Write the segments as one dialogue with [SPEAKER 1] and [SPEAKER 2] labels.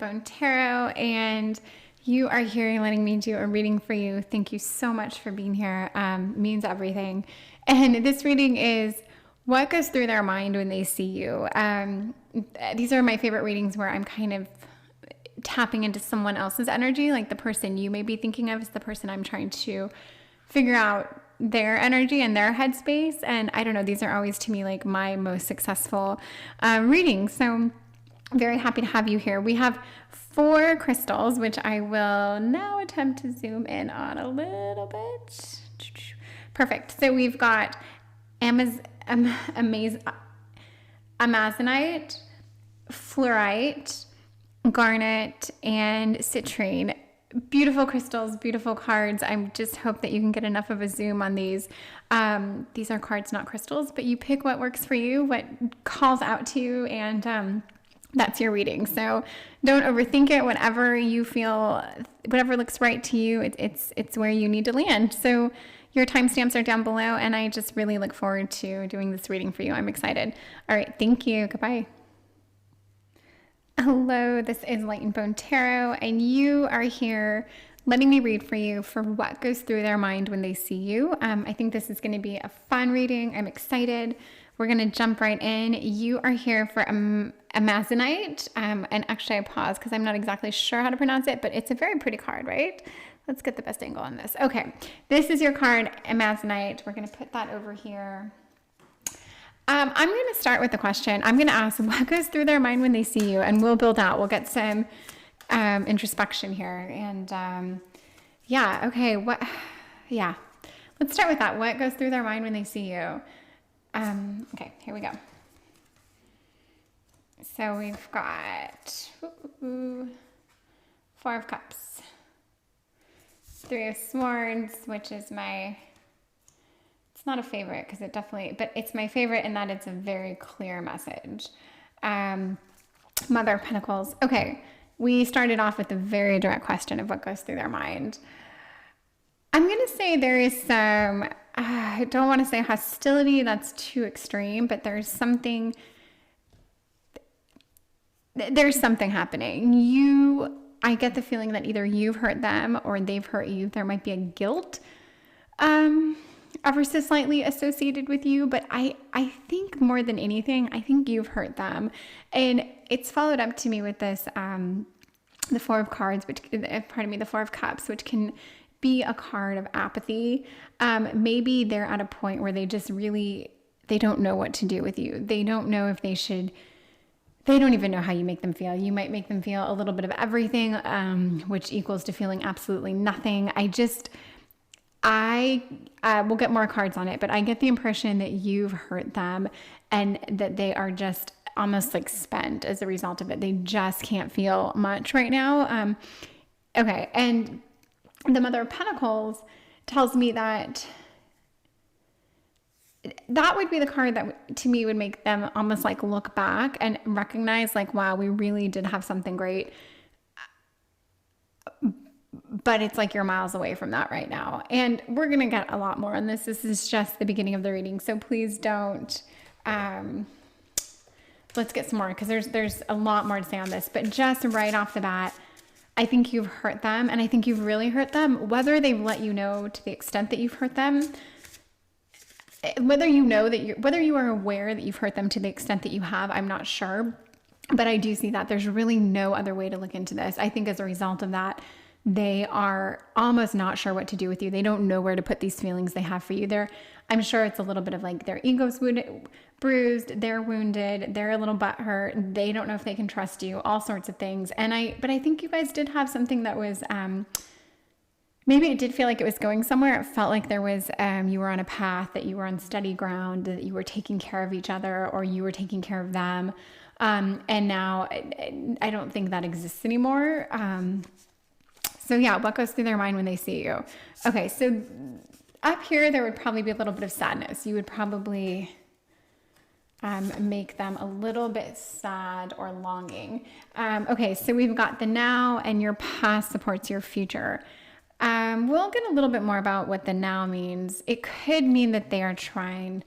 [SPEAKER 1] Bone Tarot, and you are here letting me do a reading for you. Thank you so much for being here. Means everything. And this reading is what goes through their mind when they see you. These are my favorite readings where I'm kind of tapping into someone else's energy, like the person you may be thinking of is the person I'm trying to figure out their energy and their headspace. And I don't know, these are always to me like my most successful readings. So I'm very happy to have you here. We have 4 crystals, which I will now attempt to zoom in on a little bit. Perfect. So we've got amazonite, fluorite, garnet, and citrine. Beautiful crystals, beautiful cards. I just hope that you can get enough of a zoom on these. These are cards, not crystals, but you pick what works for you, what calls out to you, and that's your reading. So don't overthink it. Whatever you feel, whatever looks right to you, it's where you need to land. So your timestamps are down below, and I just really look forward to doing this reading for you. I'm excited. All right, thank you. Goodbye. Hello, this is Light and Bone Tarot, and you are here letting me read for you for what goes through their mind when they see you. I think this is going to be a fun reading. I'm excited. We're going to jump right in. You are here for amazonite, and actually I paused because I'm not exactly sure how to pronounce it, but it's a very pretty card, right? Let's get the best angle on this. Okay, this is your card, amazonite. We're going to put that over here. I'm going to start with the question. I'm going to ask what goes through their mind when they see you, and we'll build out. We'll get some introspection here. And yeah, okay. Let's start with that. What goes through their mind when they see you? Okay, here we go. So we've got 4 of Cups, 3 of Swords, which is it's not a favorite because but it's my favorite in that it's a very clear message. Mother of Pentacles. Okay, we started off with a very direct question of what goes through their mind. I'm going to say there is some, I don't want to say hostility, that's too extreme, but there's something happening. I get the feeling that either you've hurt them or they've hurt you. There might be a guilt ever so slightly associated with you, but I think more than anything, I think you've hurt them. And it's followed up to me with this, the 4 of Cups, which can be a card of apathy. Maybe they're at a point where they don't know what to do with you. They don't know if they don't even know how you make them feel. You might make them feel a little bit of everything, which equals to feeling absolutely nothing. We'll get more cards on it, but I get the impression that you've hurt them and that they are just almost like spent as a result of it. They just can't feel much right now. Okay. And the Mother of Pentacles tells me that would be the card that to me would make them almost like look back and recognize like, wow, we really did have something great. But it's like you're miles away from that right now. And we're going to get a lot more on this. This is just the beginning of the reading. So please don't, let's get some more because there's a lot more to say on this. But just right off the bat, I think you've hurt them, and I think you've really hurt them. Whether they've let you know to the extent that you've hurt them, whether you are aware that you've hurt them to the extent that you have, I'm not sure. But I do see that there's really no other way to look into this. I think as a result of that, they are almost not sure what to do with you. They don't know where to put these feelings they have for you. I'm sure it's a little bit of like their ego's bruised, they're wounded, they're a little butthurt, they don't know if they can trust you, all sorts of things. But I think you guys did have something that was, maybe it did feel like it was going somewhere. It felt like there was, you were on a path, that you were on steady ground, that you were taking care of each other, or you were taking care of them. And now I don't think that exists anymore. So yeah, what goes through their mind when they see you? Okay, so up here, there would probably be a little bit of sadness. You would probably make them a little bit sad or longing. Okay, so we've got the now, and your past supports your future. We'll get a little bit more about what the now means. It could mean that they are trying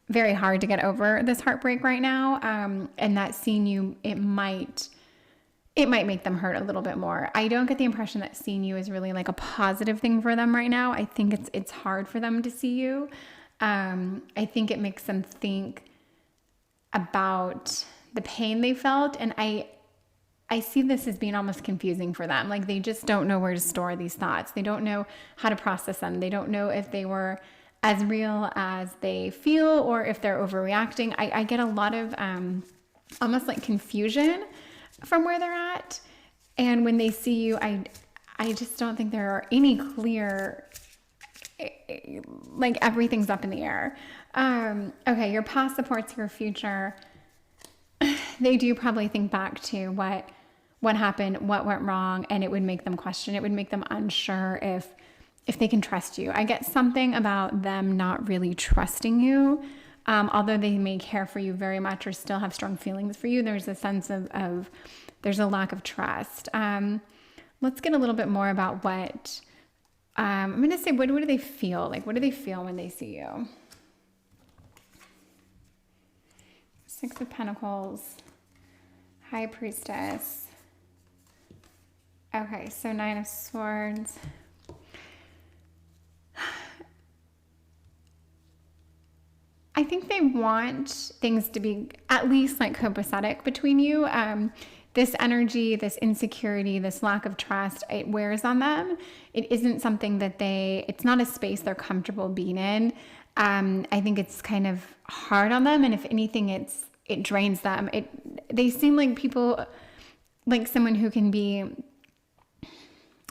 [SPEAKER 1] very hard to get over this heartbreak right now. And that seeing you, it might it might make them hurt a little bit more. I don't get the impression that seeing you is really like a positive thing for them right now. I think it's hard for them to see you. I think it makes them think about the pain they felt. And I see this as being almost confusing for them. Like they just don't know where to store these thoughts. They don't know how to process them. They don't know if they were as real as they feel or if they're overreacting. I get a lot of almost like confusion from where they're at. And when they see you, I just don't think there are any clear, like everything's up in the air. Okay, your past supports your future. They do probably think back to what happened, what went wrong, and it would make them question. It would make them unsure if they can trust you. I get something about them not really trusting you. Although they may care for you very much or still have strong feelings for you, there's a sense of there's a lack of trust. Let's get a little bit more about what, I'm going to say, what do they feel? Like, what do they feel when they see you? Six of Pentacles, High Priestess. Okay, so Nine of Swords. I think they want things to be at least like copacetic between you. This energy, this insecurity, this lack of trust, it wears on them. It isn't something that it's not a space they're comfortable being in. I think it's kind of hard on them. And if anything, it drains them. They seem like people, like someone who can be,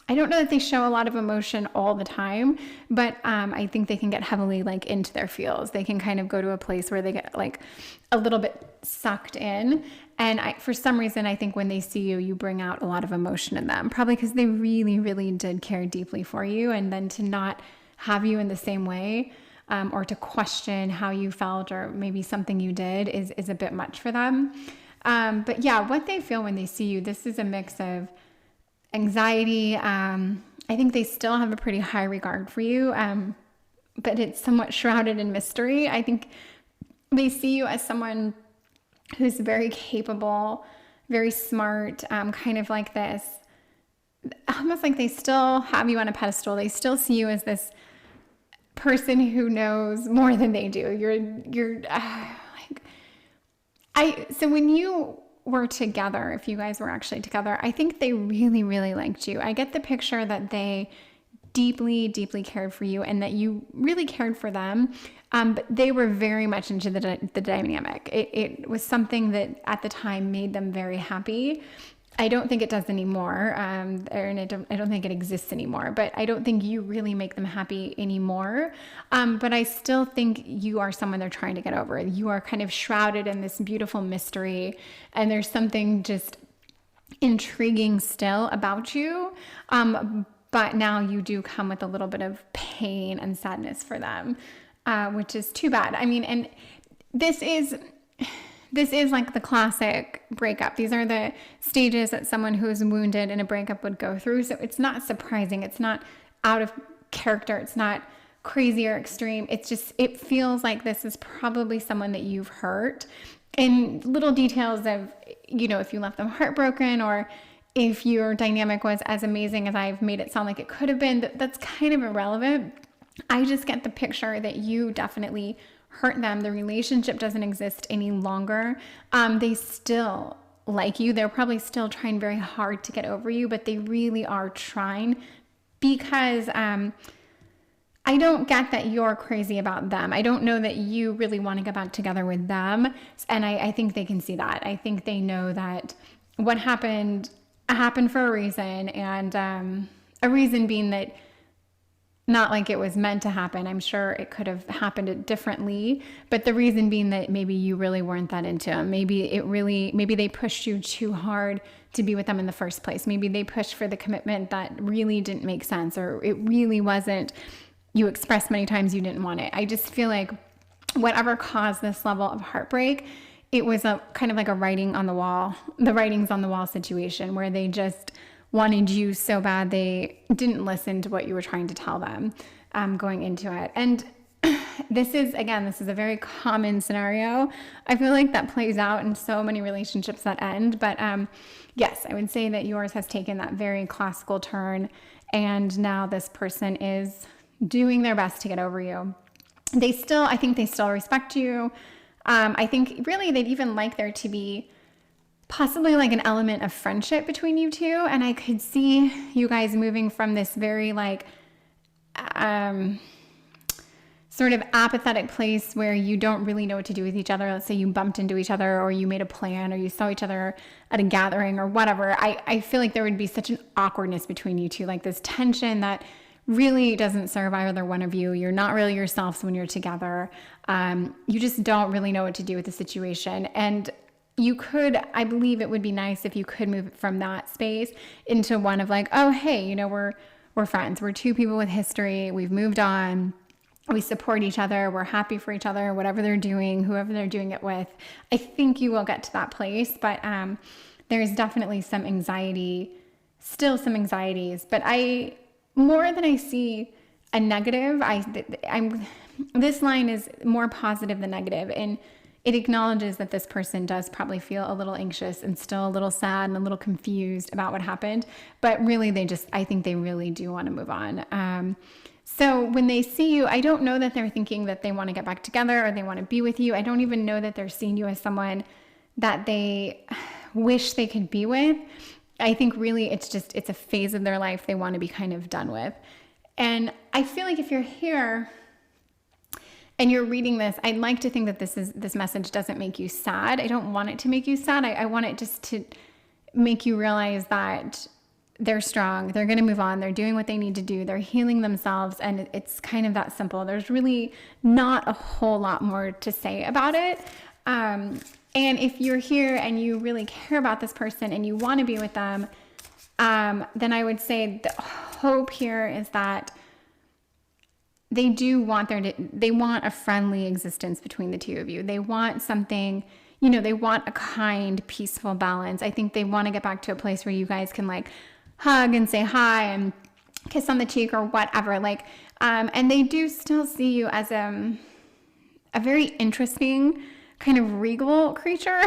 [SPEAKER 1] I don't know that they show a lot of emotion all the time, but I think they can get heavily like into their feels. They can kind of go to a place where they get like a little bit sucked in. And for some reason, I think when they see you, you bring out a lot of emotion in them, probably because they really, really did care deeply for you. And then to not have you in the same way, or to question how you felt or maybe something you did is a bit much for them. But yeah, what they feel when they see you, this is a mix of anxiety. I think they still have a pretty high regard for you, but it's somewhat shrouded in mystery. I think they see you as someone who's very capable, very smart, kind of like this, almost like they still have you on a pedestal. They still see you as this person who knows more than they do. So when you were together, if you guys were actually together, I think they really, really liked you. I get the picture that they deeply, deeply cared for you and that you really cared for them. But they were very much into the dynamic. It was something that at the time made them very happy. I don't think it does anymore. And I don't think it exists anymore, but I don't think you really make them happy anymore. But I still think you are someone they're trying to get over. You are kind of shrouded in this beautiful mystery, and there's something just intriguing still about you. But now you do come with a little bit of pain and sadness for them, which is too bad. I mean, and this is like the classic breakup. These are the stages that someone who is wounded in a breakup would go through. So it's not surprising. It's not out of character. It's not crazy or extreme. It's just, it feels like this is probably someone that you've hurt. And little details of, if you left them heartbroken or if your dynamic was as amazing as I've made it sound like it could have been, that's kind of irrelevant. I just get the picture that you definitely hurt them. The relationship doesn't exist any longer. They still like you. They're probably still trying very hard to get over you, but they really are trying because I don't get that you're crazy about them. I don't know that you really want to get back together with them. And I think they can see that. I think they know that what happened for a reason, and a reason being that not like it was meant to happen. I'm sure it could have happened differently, but the reason being that maybe you really weren't that into them. Maybe they pushed you too hard to be with them in the first place. Maybe they pushed for the commitment that really didn't make sense, or it really wasn't, you expressed many times you didn't want it. I just feel like whatever caused this level of heartbreak, it was a kind of like the writings on the wall situation where they just wanted you so bad they didn't listen to what you were trying to tell them going into it. And this is a very common scenario. I feel like that plays out in so many relationships that end. But yes, I would say that yours has taken that very classical turn. And now this person is doing their best to get over you. I think they still respect you. I think really they'd even like there to be possibly like an element of friendship between you two. And I could see you guys moving from this very like, sort of apathetic place where you don't really know what to do with each other. Let's say you bumped into each other, or you made a plan, or you saw each other at a gathering or whatever. I feel like there would be such an awkwardness between you two, like this tension that really doesn't serve either one of you. You're not really yourselves when you're together. You just don't really know what to do with the situation. And I believe it would be nice if you could move from that space into one of like, oh, hey, we're friends. We're two people with history. We've moved on. We support each other. We're happy for each other, whatever they're doing, whoever they're doing it with. I think you will get to that place, but there's definitely some anxiety, still some anxieties. But more than I see a negative, this line is more positive than negative, and it acknowledges that this person does probably feel a little anxious and still a little sad and a little confused about what happened. But really, I think they really do want to move on. So when they see you, I don't know that they're thinking that they want to get back together or they want to be with you. I don't even know that they're seeing you as someone that they wish they could be with. I think really it's a phase of their life they want to be kind of done with. And I feel like if you're here and you're reading this, I'd like to think that this message doesn't make you sad. I don't want it to make you sad. I want it just to make you realize that they're strong. They're going to move on. They're doing what they need to do. They're healing themselves. And it's kind of that simple. There's really not a whole lot more to say about it. And if you're here and you really care about this person and you want to be with them, then I would say the hope here is that they do want they want a friendly existence between the two of you. They want something, they want a kind, peaceful balance. I think they want to get back to a place where you guys can like hug and say hi and kiss on the cheek or whatever. And they do still see you as a very interesting kind of regal creature.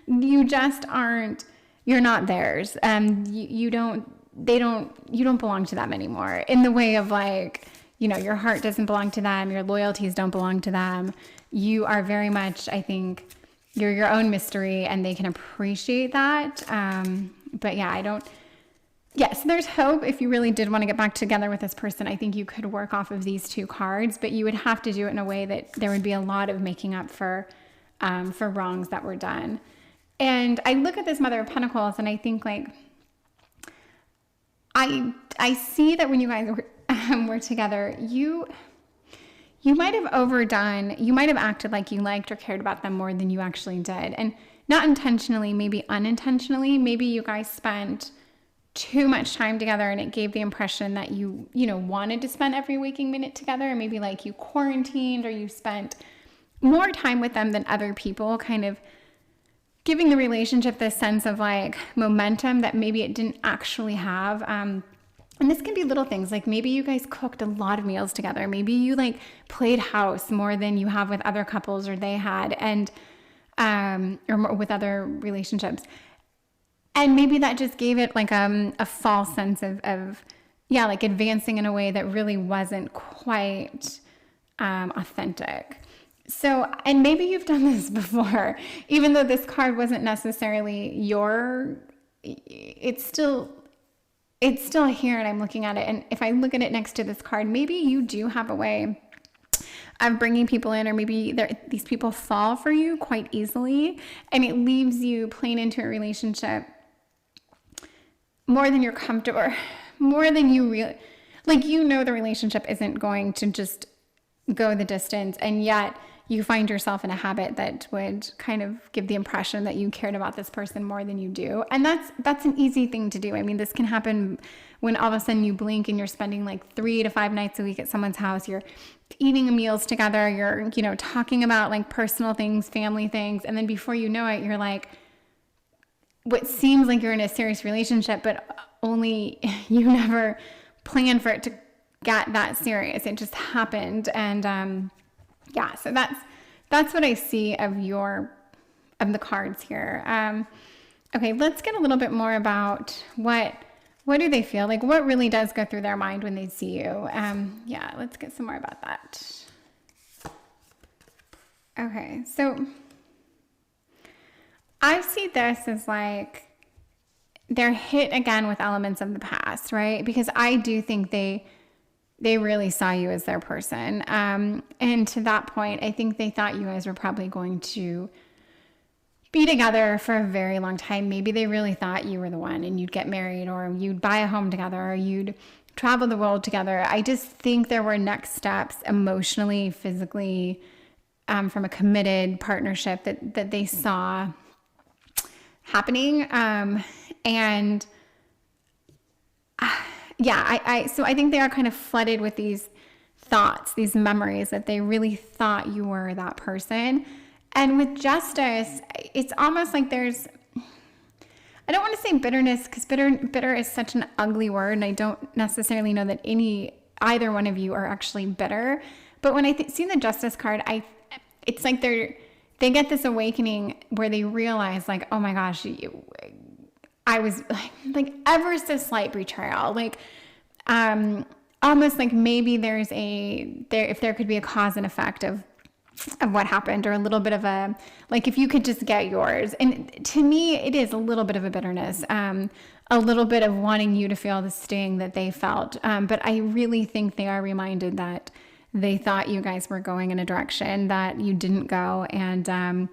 [SPEAKER 1] You just aren't, you're not theirs. You don't belong to them anymore in the way of like, your heart doesn't belong to them. Your loyalties don't belong to them. You are very much, I think, you're your own mystery, and they can appreciate that. But yeah, yes, there's hope. If you really did want to get back together with this person, I think you could work off of these two cards, but you would have to do it in a way that there would be a lot of making up for wrongs that were done. And I look at this Mother of Pentacles and I think like, I see that when you guys were together, you might have overdone, you might have acted like you liked or cared about them more than you actually did. And not intentionally, maybe unintentionally, maybe you guys spent too much time together and it gave the impression that you wanted to spend every waking minute together. And maybe like you quarantined or you spent more time with them than other people, kind of giving the relationship this sense of like momentum that maybe it didn't actually have. And this can be little things, like maybe you guys cooked a lot of meals together. Maybe you like played house more than you have with other couples or they had, and or with other relationships. And maybe that just gave it like a false sense of like advancing in a way that really wasn't quite authentic. So, and maybe you've done this before, even though this card wasn't necessarily it's still here, and I'm looking at it. And if I look at it next to this card, maybe you do have a way of bringing people in, or maybe these people fall for you quite easily, and it leaves you playing into a relationship more than you're comfortable, more than you really, like, the relationship isn't going to just go the distance, and yet you find yourself in a habit that would kind of give the impression that you cared about this person more than you do. And that's an easy thing to do. I mean, this can happen when all of a sudden you blink and you're spending like 3 to 5 nights a week at someone's house. You're eating meals together. You're, talking about like personal things, family things. And then before you know it, you're like, what seems like you're in a serious relationship, but only you never planned for it to get that serious. It just happened. And, Yeah, so that's what I see of the cards here. Okay, let's get a little bit more about what do they feel like? What really does go through their mind when they see you? Yeah, let's get some more about that. Okay, so I see this as like they're hit again with elements of the past, right? Because I do think they really saw you as their person. And to that point, I think they thought you guys were probably going to be together for a very long time. Maybe they really thought you were the one and you'd get married or you'd buy a home together or you'd travel the world together. I just think there were next steps emotionally, physically, from a committed partnership that they saw happening. And yeah, so I think they are kind of flooded with these thoughts, these memories that they really thought you were that person. And with Justice, it's almost like there's, I don't want to say bitterness because bitter is such an ugly word, and I don't necessarily know that either one of you are actually bitter. But when I see the Justice card, it's like they get this awakening where they realize like, oh my gosh, I was like ever so slight betrayal, like almost like maybe if there could be a cause and effect of what happened, or a little bit of a, like if you could just get yours. And to me, it is a little bit of a bitterness, a little bit of wanting you to feel the sting that they felt. But I really think they are reminded that they thought you guys were going in a direction that you didn't go. And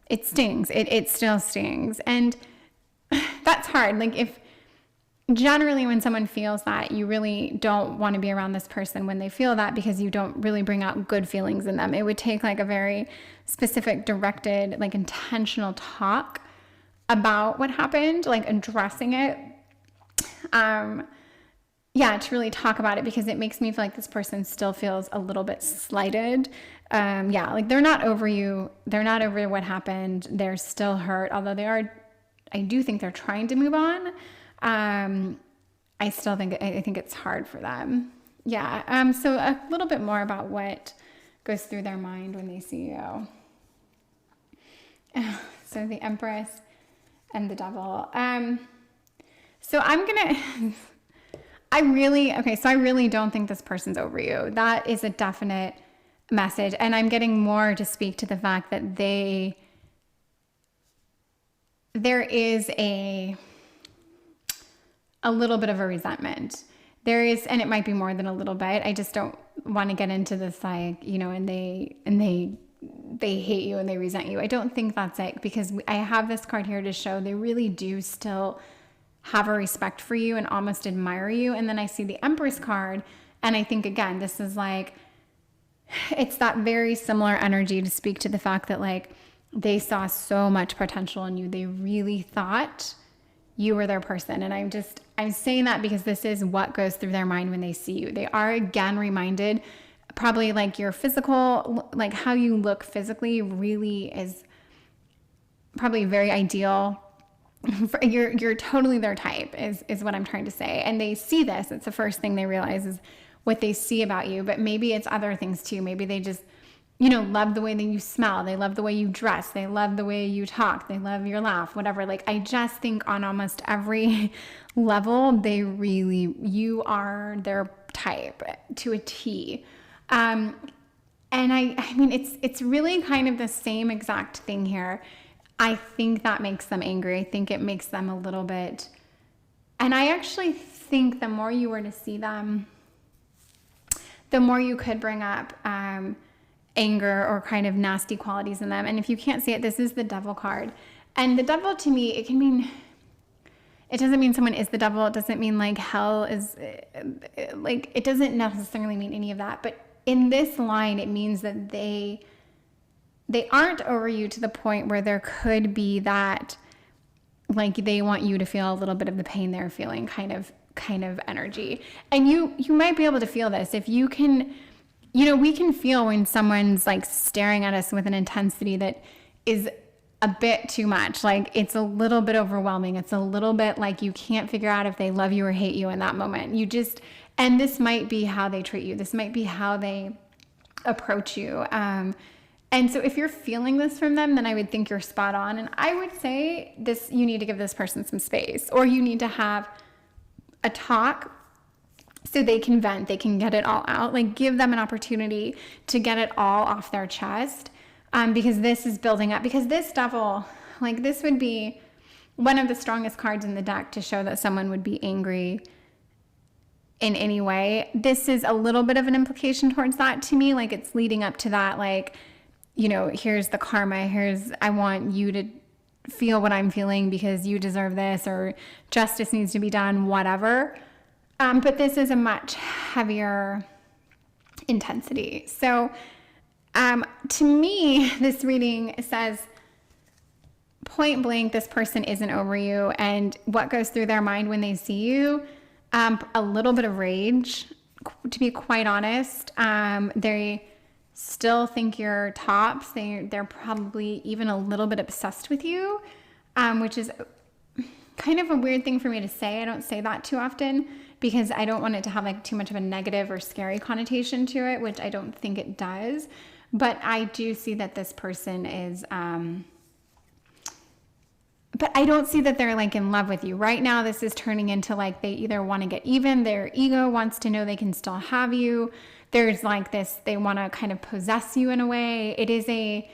[SPEAKER 1] it stings. It still stings. And that's hard. Like if generally when someone feels that, you really don't want to be around this person when they feel that, because you don't really bring out good feelings in them. It would take like a very specific, directed, like intentional talk about what happened, like addressing it. To really talk about it, because it makes me feel like this person still feels a little bit slighted. Like they're not over you. They're not over what happened. They're still hurt, although I do think they're trying to move on. I think it's hard for them. Yeah. So a little bit more about what goes through their mind when they see you. So the Empress and the Devil. So I really don't think this person's over you. That is a definite message. And I'm getting more to speak to the fact that there is a little bit of a resentment. There is, and it might be more than a little bit. I just don't want to get into this, like, and they hate you and they resent you. I don't think that's it, because I have this card here to show they really do still have a respect for you and almost admire you. And then I see the Empress card, and I think, again, this is like, it's that very similar energy to speak to the fact that like they saw so much potential in you. They really thought you were their person. And I'm saying that because this is what goes through their mind when they see you. They are again reminded, probably like your physical, like how you look physically really is probably very ideal. You're totally their type is what I'm trying to say. And they see this. It's the first thing they realize is what they see about you, but maybe it's other things too. Maybe they just, love the way that you smell. They love the way you dress. They love the way you talk. They love your laugh, whatever. Like, I just think on almost every level, you are their type to a T. And I mean, it's really kind of the same exact thing here. I think that makes them angry. I think it makes them a little bit, and I actually think the more you were to see them, the more you could bring up, anger or kind of nasty qualities in them. And if you can't see it, this is the Devil card. And the Devil, to me, it doesn't mean someone is the devil. It doesn't mean like hell is, like, it doesn't necessarily mean any of that. But in this line, it means that they aren't over you to the point where there could be that, like, they want you to feel a little bit of the pain they're feeling kind of energy. And you might be able to feel this if you can. We can feel when someone's like staring at us with an intensity that is a bit too much. Like, it's a little bit overwhelming. It's a little bit like you can't figure out if they love you or hate you in that moment. And this might be how they treat you. This might be how they approach you. And so if you're feeling this from them, then I would think you're spot on. And I would say this, you need to give this person some space, or you need to have a talk so they can vent, they can get it all out. Like, give them an opportunity to get it all off their chest, because this is building up. Because this devil, like, this would be one of the strongest cards in the deck to show that someone would be angry in any way. This is a little bit of an implication towards that to me. Like, it's leading up to that, like, you know, here's the karma, I want you to feel what I'm feeling because you deserve this, or justice needs to be done, whatever. But this is a much heavier intensity. So to me, this reading says point blank, this person isn't over you. And what goes through their mind when they see you, a little bit of rage, to be quite honest. They still think you're tops. They're probably even a little bit obsessed with you, which is kind of a weird thing for me to say. I don't say that too often because I don't want it to have like too much of a negative or scary connotation to it, which I don't think it does. But I do see that this person is, but I don't see that they're like in love with you. Right now, this is turning into like they either want to get even, their ego wants to know they can still have you. There's like this, they want to kind of possess you in a way. It is the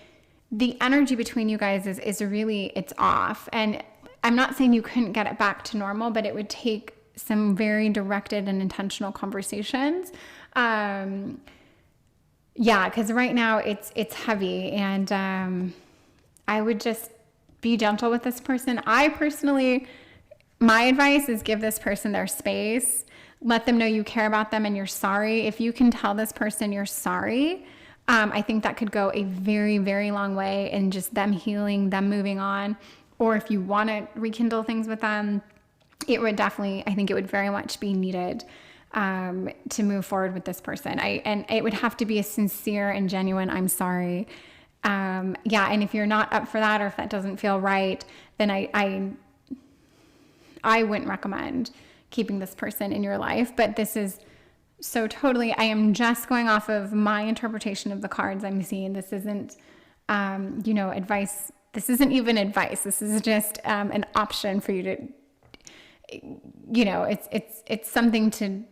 [SPEAKER 1] energy between you guys is really, it's off. And I'm not saying you couldn't get it back to normal, but it would take some very directed and intentional conversations. Yeah, because right now it's heavy, and I would just be gentle with this person. I personally, my advice is give this person their space. Let them know you care about them and you're sorry. If you can tell this person you're sorry, I think that could go a very, very long way in just them healing, them moving on. Or if you want to rekindle things with them, it would definitely, I think it would very much be needed to move forward with this person. And it would have to be a sincere and genuine, I'm sorry. Yeah, and if you're not up for that, or if that doesn't feel right, then I wouldn't recommend keeping this person in your life. But this is so totally, I am just going off of my interpretation of the cards I'm seeing. This isn't, advice. This isn't even advice. This is just an option for you to, it's something to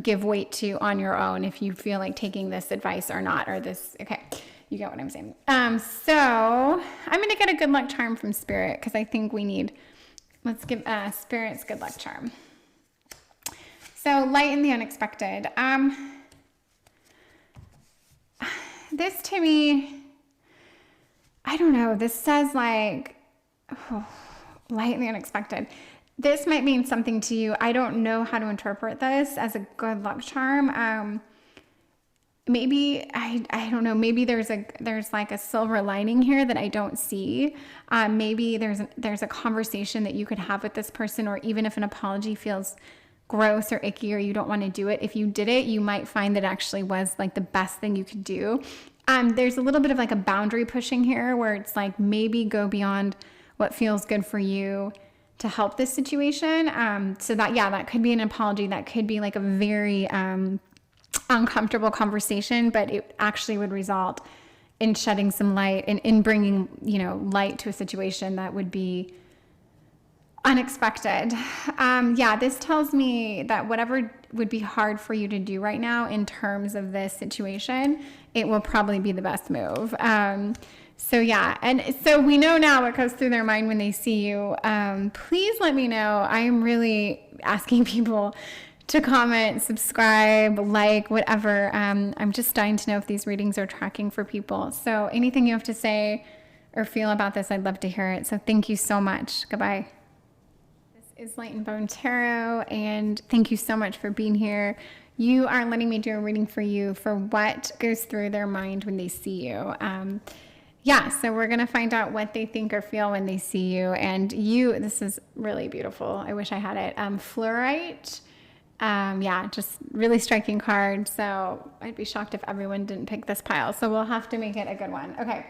[SPEAKER 1] give weight to on your own if you feel like taking this advice or not, or this, okay. You get what I'm saying. So I'm going to get a good luck charm from Spirit because I think we need, let's give Spirit's good luck charm. So light in the unexpected. This to me, I don't know. This says like, light in the unexpected. This might mean something to you. I don't know how to interpret this as a good luck charm. Maybe, I don't know, maybe there's like a silver lining here that I don't see. Maybe there's a conversation that you could have with this person, or even if an apology feels gross or icky or you don't want to do it, if you did it, you might find that it actually was like the best thing you could do. There's a little bit of like a boundary pushing here where it's like maybe go beyond what feels good for you to help this situation. So that could be an apology. That could be like a very, uncomfortable conversation, but it actually would result in shedding some light and in bringing, light to a situation that would be unexpected. This tells me that whatever would be hard for you to do right now in terms of this situation, it will probably be the best move. And so we know now what goes through their mind when they see you. Please let me know. I am really asking people to comment, subscribe, like, whatever. I'm just dying to know if these readings are tracking for people. So anything you have to say or feel about this, I'd love to hear it. So thank you so much. Goodbye. This is Light and Bone Tarot, and thank you so much for being here. You are letting me do a reading for you for what goes through their mind when they see you. So we're going to find out what they think or feel when they see you. And this is really beautiful. I wish I had it. Fluorite. Just really striking card. So I'd be shocked if everyone didn't pick this pile. So we'll have to make it a good one. Okay.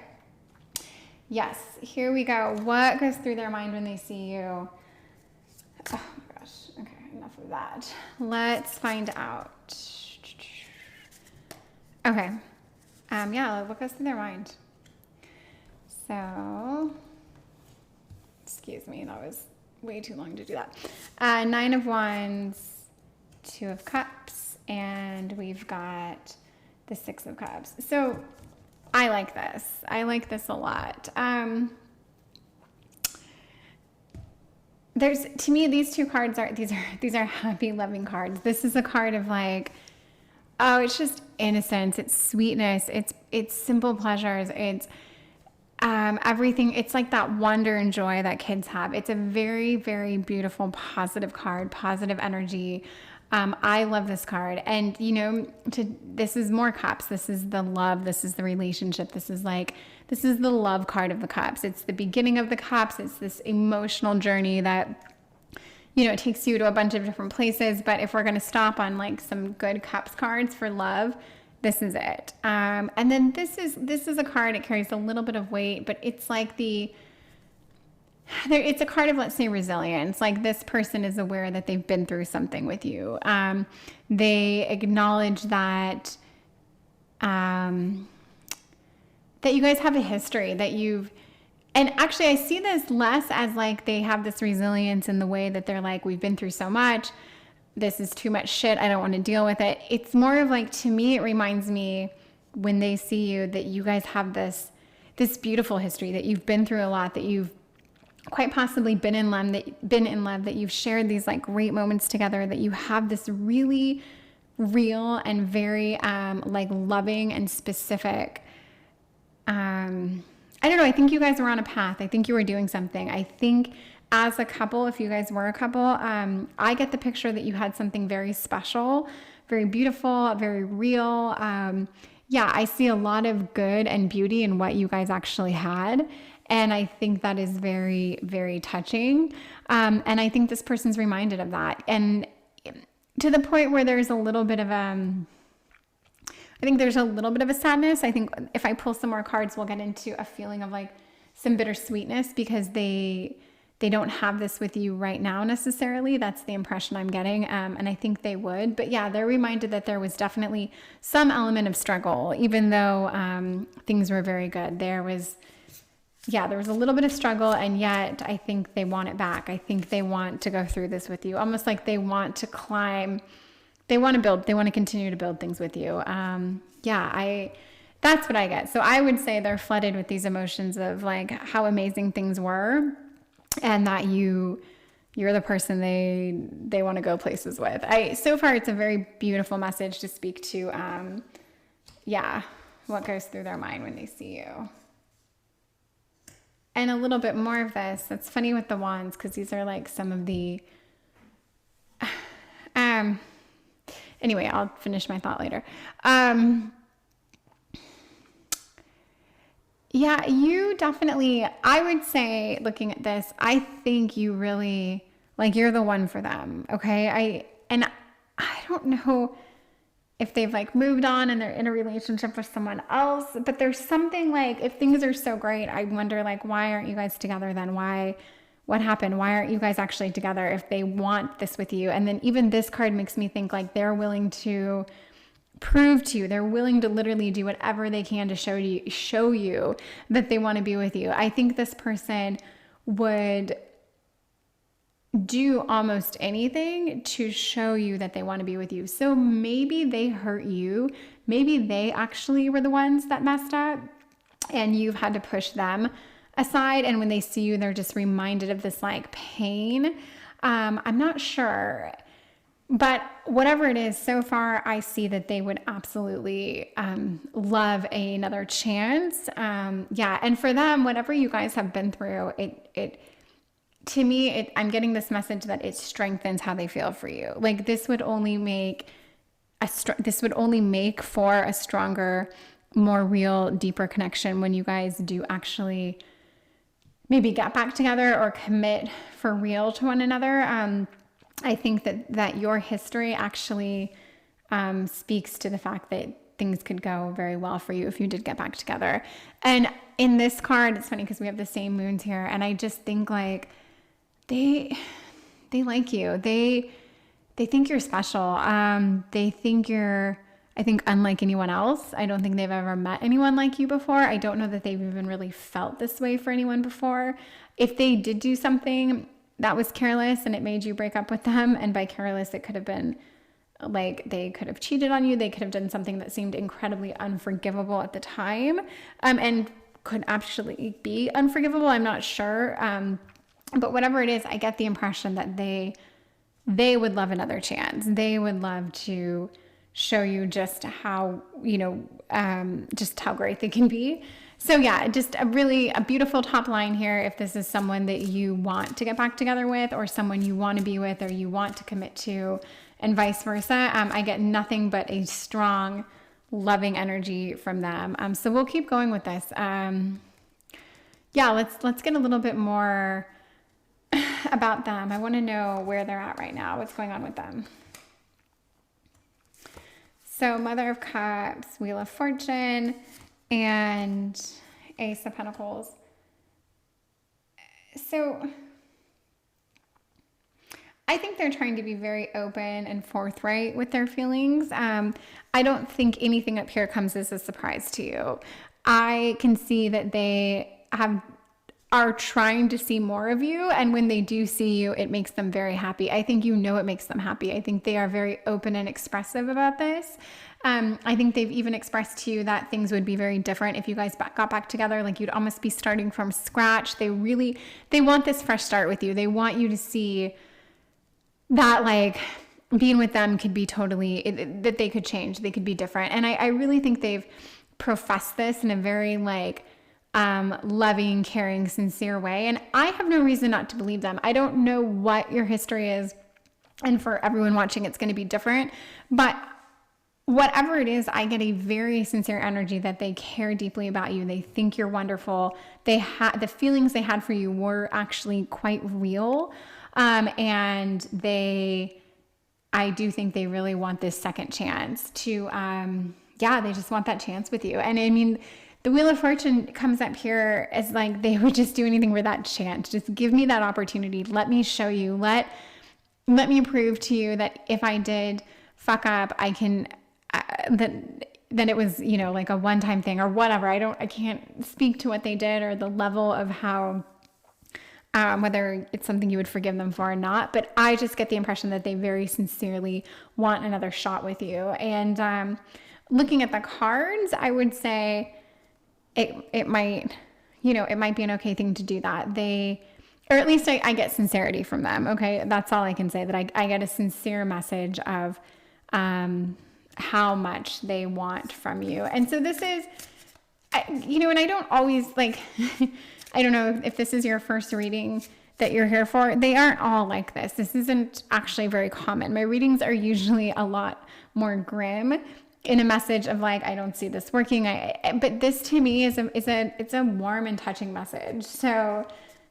[SPEAKER 1] Yes, here we go. What goes through their mind when they see you? Oh my gosh. Okay, enough of that. Let's find out. Okay. Yeah, what goes through their mind? So, excuse me, that was way too long to do that. Nine of Wands, Two of Cups, and we've got the Six of Cups. So I like this. I like this a lot. There's, to me, these two cards are these are happy, loving cards. This is a card of like, oh, it's just innocence, it's sweetness, it's simple pleasures, it's everything. It's like that wonder and joy that kids have. It's a very, very beautiful, positive card, positive energy. I love this card. And, you know, this is more cups. This is the love. This is the relationship. This is the love card of the cups. It's the beginning of the cups. It's this emotional journey that, you know, it takes you to a bunch of different places. But if we're going to stop on like some good cups cards for love, this is it. And then this is a card. It carries a little bit of weight, but it's like it's a card of, let's say, resilience. Like this person is aware that they've been through something with you. They acknowledge that that you guys have a history, and actually I see this less as like they have this resilience in the way that they're like, we've been through so much. This is too much shit. I don't want to deal with it. It's more of like, to me, it reminds me when they see you that you guys have this beautiful history, that you've been through a lot, that you've quite possibly been in love, that you've shared these like great moments together, that you have this really real and very like loving and specific, I don't know. I think you guys were on a path. I think you were doing something. I think as a couple, if you guys were a couple, I get the picture that you had something very special, very beautiful, very real. Yeah, I see a lot of good and beauty in what you guys actually had. And I think that is very, very touching. And I think this person's reminded of that. And to the point where there's a little bit of I think there's a little bit of a sadness. I think if I pull some more cards, we'll get into a feeling of like some bittersweetness because they don't have this with you right now necessarily. That's the impression I'm getting. And I think they would. But yeah, they're reminded that there was definitely some element of struggle, even though things were very good. There was a little bit of struggle, and yet I think they want it back. I think they want to go through this with you, almost like they want to climb. They want to continue to build things with you. That's what I get. So I would say they're flooded with these emotions of like how amazing things were, and that you're the person they want to go places with. So far it's a very beautiful message to speak to. What goes through their mind when they see you. And a little bit more of this. That's funny with the wands, because these are like some of the anyway, I'll finish my thought later. You definitely, I would say, looking at this, I think you really, like, you're the one for them, okay? I don't know if they've, like, moved on and they're in a relationship with someone else, but there's something, like, if things are so great, I wonder, like, why aren't you guys together then? What happened? Why aren't you guys actually together if they want this with you? And then even this card makes me think like they're willing to prove to you, they're willing to literally do whatever they can to show you that they want to be with you. I think this person would do almost anything to show you that they want to be with you. So maybe they hurt you. Maybe they actually were the ones that messed up and you've had to push them aside, and when they see you, they're just reminded of this like pain. I'm not sure, but whatever it is, so far I see that they would absolutely love another chance. And for them, whatever you guys have been through, to me, I'm getting this message that it strengthens how they feel for you. Like this would only make for a stronger, more real, deeper connection when you guys do actually maybe get back together or commit for real to one another. I think that your history actually speaks to the fact that things could go very well for you if you did get back together. And in this card, it's funny because we have the same moons here, and I just think like they like you. They think you're special. They think you're I think unlike anyone else. I don't think they've ever met anyone like you before. I don't know that they've even really felt this way for anyone before. If they did do something that was careless and it made you break up with them, and by careless, it could have been like they could have cheated on you. They could have done something that seemed incredibly unforgivable at the time, and could actually be unforgivable. I'm not sure. But whatever it is, I get the impression that they would love another chance. They would love to show you just how, just how great they can be. So yeah, just a beautiful top line here. If this is someone that you want to get back together with, or someone you want to be with, or you want to commit to, and vice versa, I get nothing but a strong, loving energy from them. So we'll keep going with this. Let's get a little bit more about them. I want to know where they're at right now. What's going on with them? So Mother of Cups, Wheel of Fortune, and Ace of Pentacles. So I think they're trying to be very open and forthright with their feelings. I don't think anything up here comes as a surprise to you. I can see that they are trying to see more of you, and when they do see you, it makes them very happy. I think it makes them happy. I think they are very open and expressive about this. I think they've even expressed to you that things would be very different if you guys got back together. Like, you'd almost be starting from scratch. They want this fresh start with you. They want you to see that, like, being with them could be that they could change, they could be different. And I really think they've professed this in a very loving, caring, sincere way. And I have no reason not to believe them. I don't know what your history is. And for everyone watching, it's going to be different. But whatever it is, I get a very sincere energy that they care deeply about you. They think you're wonderful. The feelings they had for you were actually quite real. And I do think they really want this second chance to, they just want that chance with you. And I mean, the Wheel of Fortune comes up here as like they would just do anything for that chance. Just give me that opportunity. Let me show you. Let me prove to you that if I did fuck up, I can, that it was, like a one-time thing or whatever. I can't speak to what they did or the level of how, whether it's something you would forgive them for or not. But I just get the impression that they very sincerely want another shot with you. And looking at the cards, I would say, it might be an okay thing to do that. Or at least I get sincerity from them. Okay. That's all I can say, that I get a sincere message of, how much they want from you. And so this is, and I don't always I don't know if this is your first reading that you're here for. They aren't all like this. This isn't actually very common. My readings are usually a lot more grim, in a message of like, I don't see this working. But this to me is it's a warm and touching message. So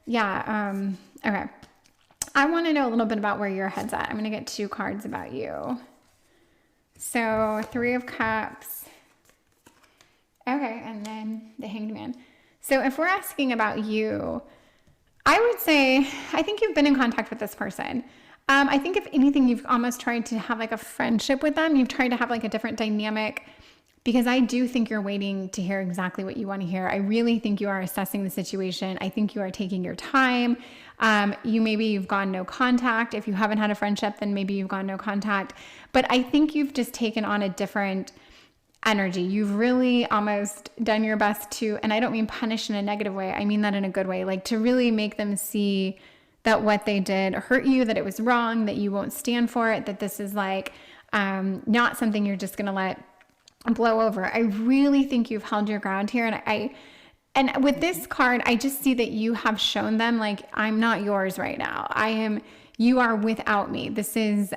[SPEAKER 1] yeah. Okay. I want to know a little bit about where your head's at. I'm going to get 2 cards about you. So 3 of Cups. Okay. And then the Hanged Man. So if we're asking about you, I would say, I think you've been in contact with this person. I think if anything, you've almost tried to have like a friendship with them. You've tried to have like a different dynamic, because I do think you're waiting to hear exactly what you want to hear. I really think you are assessing the situation. I think you are taking your time. You've gone no contact. If you haven't had a friendship, then maybe you've gone no contact. But I think you've just taken on a different energy. You've really almost done your best to, and I don't mean punish in a negative way. I mean that in a good way, like to really make them see that what they did hurt you, that it was wrong, that you won't stand for it, that this is like not something you're just going to let blow over. I really think you've held your ground here. And with this card, I just see that you have shown them like, I'm not yours right now. You are without me. This is,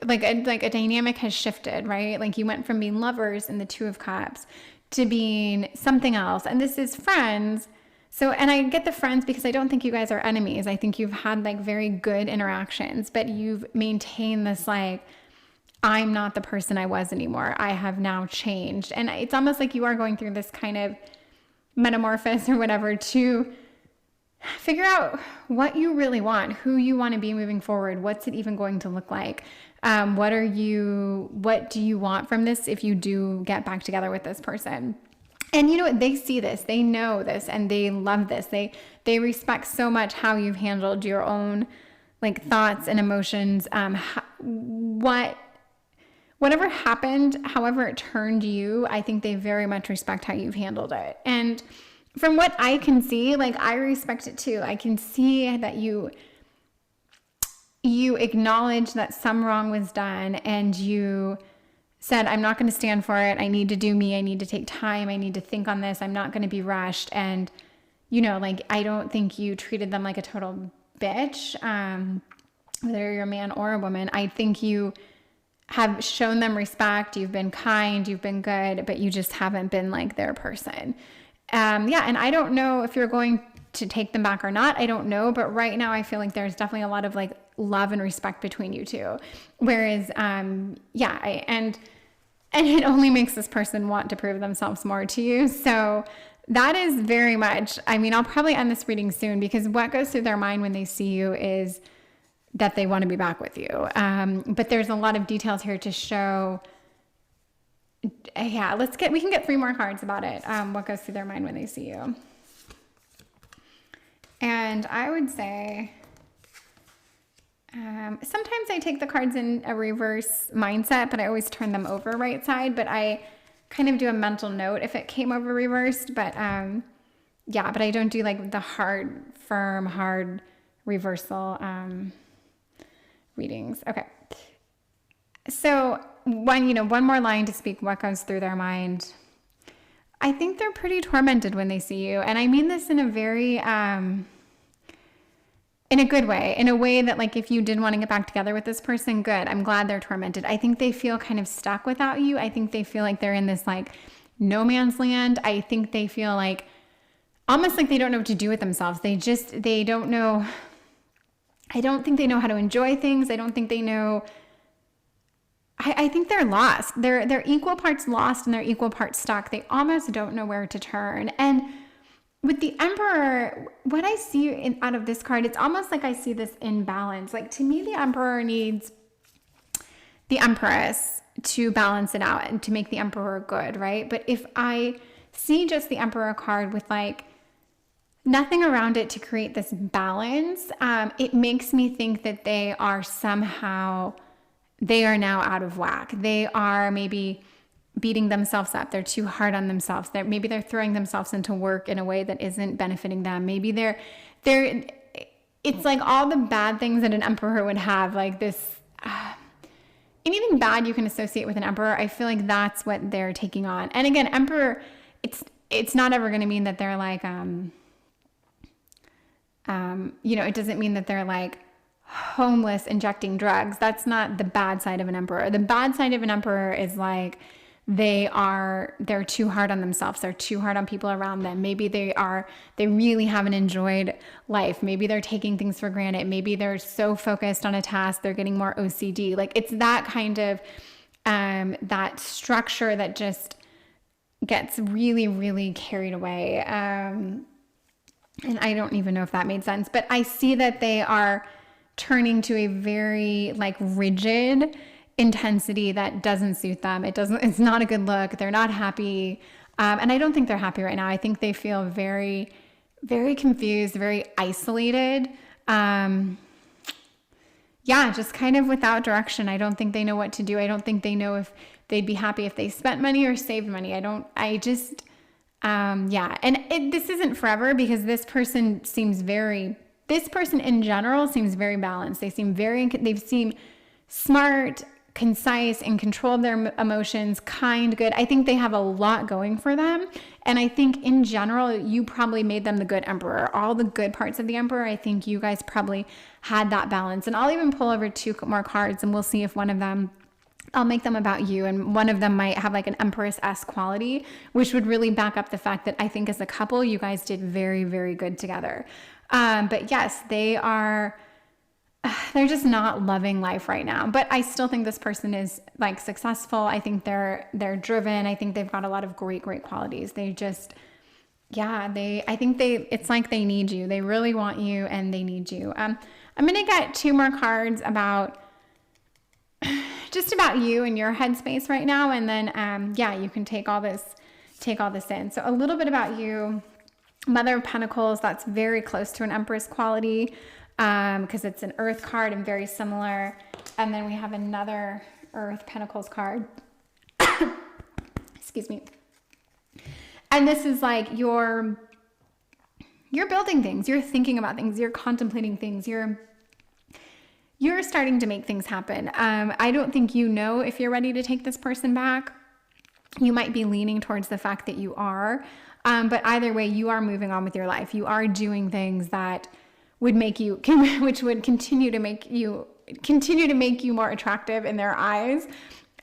[SPEAKER 1] like a dynamic has shifted, right? Like you went from being lovers in the 2 of Cups to being something else. And this is friends. So, and I get the friends because I don't think you guys are enemies. I think you've had like very good interactions, but you've maintained this like, I'm not the person I was anymore. I have now changed. And it's almost like you are going through this kind of metamorphosis or whatever to figure out what you really want, who you want to be moving forward. What's it even going to look like? What do you want from this if you do get back together with this person? And you know what? They see this, they know this, and they love this. They respect so much how you've handled your own like thoughts and emotions. Whatever happened, however it turned you, I think they very much respect how you've handled it. And from what I can see, like I respect it too. I can see that you acknowledge that some wrong was done, and you said, I'm not going to stand for it. I need to do me. I need to take time. I need to think on this. I'm not going to be rushed. And, you know, like, I don't think you treated them like a total bitch, whether you're a man or a woman. I think you have shown them respect. You've been kind. You've been good, but you just haven't been like their person. Yeah. And I don't know if you're going to take them back or not. I don't know. But right now I feel like there's definitely a lot of like love and respect between you two. Whereas, and it only makes this person want to prove themselves more to you. So that is very much, I mean, I'll probably end this reading soon, because what goes through their mind when they see you is that they want to be back with you. But there's a lot of details here to show. Yeah, we can get 3 more cards about it. What goes through their mind when they see you. And I would say, sometimes I take the cards in a reverse mindset, but I always turn them over right side. But I kind of do a mental note if it came over reversed. But but I don't do like the hard reversal readings. Okay. So one more line to speak what goes through their mind. I think they're pretty tormented when they see you. And I mean this in a very, in a good way, in a way that like, if you did want to get back together with this person, good. I'm glad they're tormented. I think they feel kind of stuck without you. I think they feel like they're in this like no man's land. I think they feel like almost like they don't know what to do with themselves. They don't know. I don't think they know how to enjoy things. I don't think they know. I think they're lost. They're equal parts lost and they're equal parts stuck. They almost don't know where to turn. And with the Emperor, what I see out of this card, it's almost like I see this imbalance. Like to me, the Emperor needs the Empress to balance it out and to make the Emperor good, right? But if I see just the Emperor card with like nothing around it to create this balance, it makes me think that they are now out of whack. They are maybe beating themselves up. They're too hard on themselves. Maybe they're throwing themselves into work in a way that isn't benefiting them. Maybe it's like all the bad things that an emperor would have, like this, anything bad you can associate with an emperor. I feel like that's what they're taking on. And again, emperor, it's not ever going to mean that they're like, it doesn't mean that they're like homeless injecting drugs. That's not the bad side of an emperor. The bad side of an emperor is like, they're too hard on themselves. They're too hard on people around them. Maybe they really haven't enjoyed life. Maybe they're taking things for granted. Maybe they're so focused on a task, they're getting more OCD. Like it's that kind of, that structure that just gets really, really carried away. And I don't even know if that made sense, but I see that they are turning to a very like rigid intensity that doesn't suit them. It's not a good look. They're not happy. And I don't think they're happy right now. I think they feel very, very confused, very isolated. Just kind of without direction. I don't think they know what to do. I don't think they know if they'd be happy if they spent money or saved money. This isn't forever, because this person in general seems very balanced. They seem smart, concise, in control of their emotions, kind, good. I think they have a lot going for them. And I think in general, you probably made them the good emperor. All the good parts of the emperor, I think you guys probably had that balance. And I'll even pull over 2 more cards and we'll see if one of them, I'll make them about you. And one of them might have like an Empress-esque quality, which would really back up the fact that I think as a couple, you guys did very, very good together. But yes, they're just not loving life right now. But I still think this person is like successful. I think they're driven. I think they've got a lot of great, great qualities. They just, Yeah, I think it's like they need you. They really want you and they need you. I'm going to get two more cards about just about you and your headspace right now. And then, yeah, you can take all this in. So a little bit about you. Mother of Pentacles, that's very close to an Empress quality, because it's an Earth card and very similar. And then we have another Earth Pentacles card. Excuse me. And this is like you're building things, you're thinking about things, you're contemplating things, you're starting to make things happen. I don't think you know if you're ready to take this person back. You might be leaning towards the fact that you are, but either way, you are moving on with your life. You are doing things that would make you, which would continue to make you more attractive in their eyes.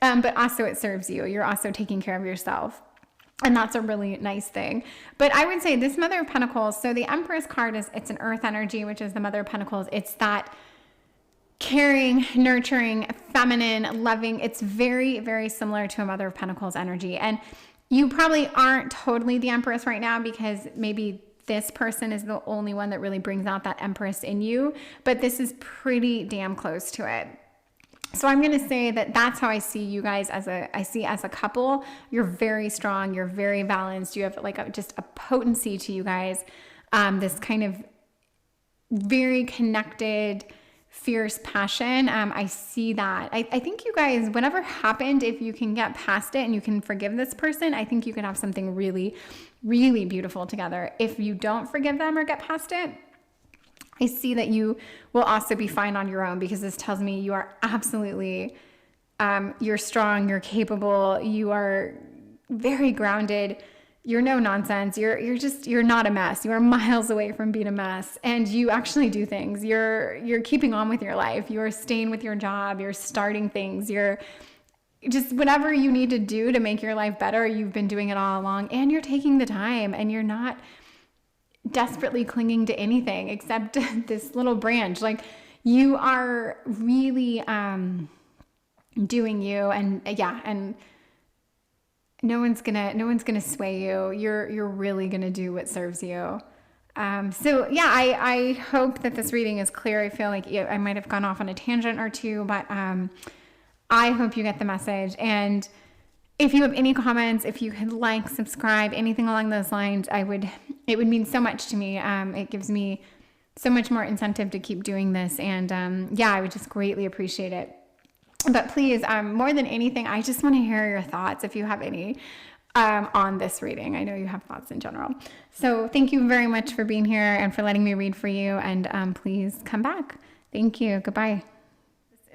[SPEAKER 1] But also it serves you. You're also taking care of yourself. And that's a really nice thing. But I would say this Mother of Pentacles, so the Empress card it's an earth energy, which is the Mother of Pentacles. It's that caring, nurturing, feminine, loving. It's very, very similar to a Mother of Pentacles energy. And you probably aren't totally the Empress right now because maybe this person is the only one that really brings out that Empress in you, but this is pretty damn close to it. So I'm going to say that that's how I see you guys as a couple. You're very strong. You're very balanced. You have like just a potency to you guys. This kind of very connected, fierce passion. I see that. I think you guys, whatever happened, if you can get past it and you can forgive this person, I think you can have something really, really beautiful together. If you don't forgive them or get past it, I see that you will also be fine on your own, because this tells me you are absolutely, you're strong, you're capable, you are very grounded, you're no nonsense, you're not a mess, you are miles away from being a mess, and you actually do things, you're keeping on with your life, you're staying with your job, you're starting things, you're just whatever you need to do to make your life better, you've been doing it all along, and you're taking the time, and you're not desperately clinging to anything except this little branch. Like, you are really doing you, and yeah, and no one's gonna sway you. You're really gonna do what serves you. So yeah, I hope that this reading is clear. I feel like I might have gone off on a tangent or two, but I hope you get the message. And if you have any comments, if you could like, subscribe, anything along those lines, it would mean so much to me. It gives me so much more incentive to keep doing this. And yeah, I would just greatly appreciate it. But please, more than anything, I just want to hear your thoughts if you have any on this reading. I know you have thoughts in general. So thank you very much for being here and for letting me read for you. And please come back. Thank you. Goodbye.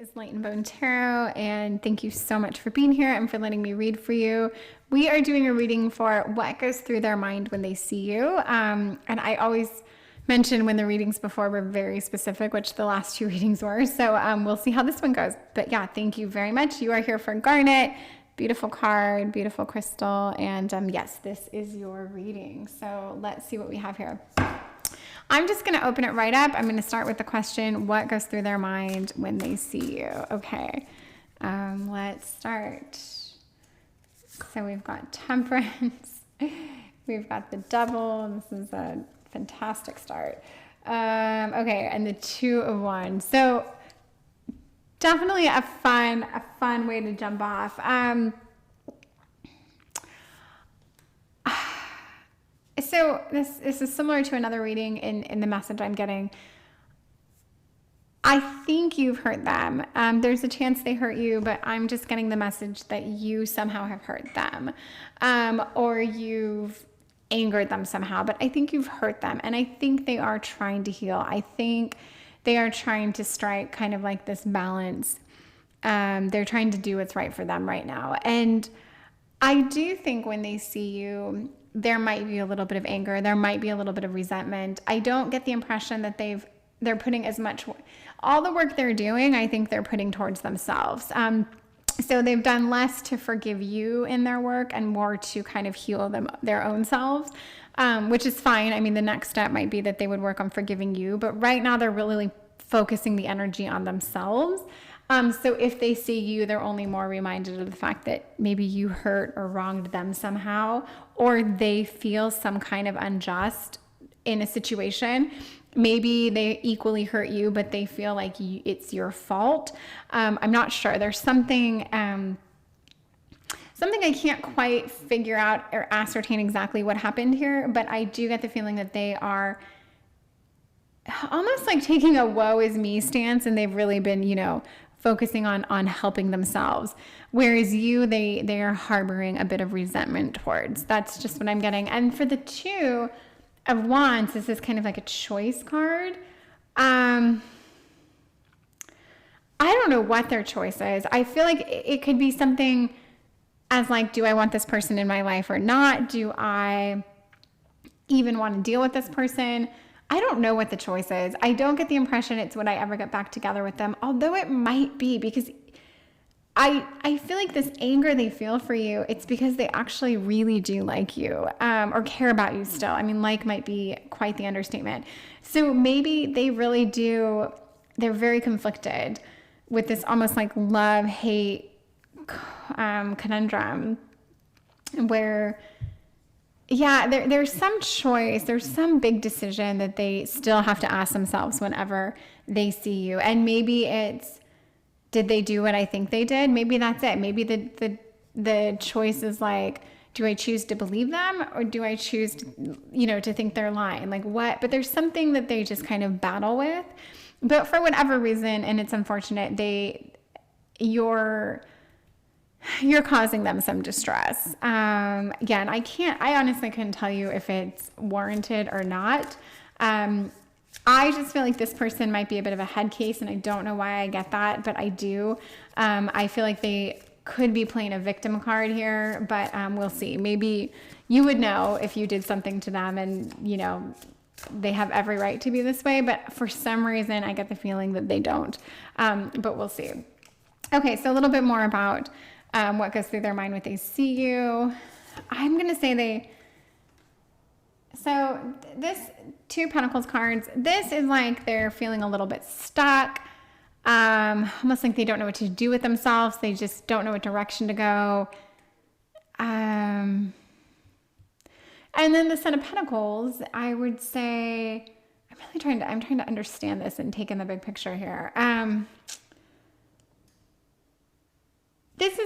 [SPEAKER 1] Is Light and Bone Tarot, and thank you so much for being here and for letting me read for you. We are doing a reading for what goes through their mind when they see you. And I always mention when the readings before were very specific, which the last two readings were. So we'll see how this one goes. But yeah, thank you very much. You are here for Garnet. Beautiful card, beautiful crystal. And yes, this is your reading. So let's see what we have here. I'm just going to open it right up. I'm going to start with the question, what goes through their mind when they see you? Okay, let's start. So we've got Temperance. We've got the Devil. This is a fantastic start. Okay, and the Two of Wands. So definitely a fun way to jump off. So this is similar to another reading in the message I'm getting. I think you've hurt them. There's a chance they hurt you, but I'm just getting the message that you somehow have hurt them, or you've angered them somehow. But I think you've hurt them, and I think they are trying to heal. I think they are trying to strike kind of like this balance. They're trying to do what's right for them right now. And I do think when they see you, there might be a little bit of anger. There might be a little bit of resentment. I don't get the impression that they're putting as much, all the work they're doing, I think they're putting towards themselves. So they've done less to forgive you in their work and more to kind of heal their own selves, which is fine. I mean, the next step might be that they would work on forgiving you, but right now they're really focusing the energy on themselves. So if they see you, they're only more reminded of the fact that maybe you hurt or wronged them somehow, or they feel some kind of unjust in a situation. Maybe they equally hurt you, but they feel like it's your fault. I'm not sure. There's something I can't quite figure out or ascertain exactly what happened here, but I do get the feeling that they are almost like taking a woe is me stance, and they've really been, focusing on helping themselves. Whereas you, they are harboring a bit of resentment towards. That's just what I'm getting. And for the Two of Wands, this is kind of like a choice card. I don't know what their choice is. I feel like it could be something as like, do I want this person in my life or not? Do I even want to deal with this person? I don't know what the choice is. I don't get the impression it's would I ever get back together with them, although it might be, because I feel like this anger they feel for you, it's because they actually really do like you, or care about you still. I mean, like might be quite the understatement. So maybe they really do, they're very conflicted with this almost like love-hate conundrum where, yeah, there's some choice, there's some big decision that they still have to ask themselves whenever they see you. And maybe it's, did they do what I think they did? Maybe that's it. Maybe the choice is like, do I choose to believe them, or do I choose to think they're lying? Like what? But there's something that they just kind of battle with. But for whatever reason, and it's unfortunate, you're causing them some distress. Again, I honestly couldn't tell you if it's warranted or not. I just feel like this person might be a bit of a head case, and I don't know why I get that, but I do. I feel like they could be playing a victim card here, but we'll see. Maybe you would know if you did something to them, and they have every right to be this way, but for some reason I get the feeling that they don't. But we'll see. Okay, so a little bit more about what goes through their mind when they see you. I'm going to say so this Two of Pentacles cards, this is like they're feeling a little bit stuck, almost like they don't know what to do with themselves. They just don't know what direction to go. And then the Ten of Pentacles, I would say, I'm trying to understand this and take in the big picture here. This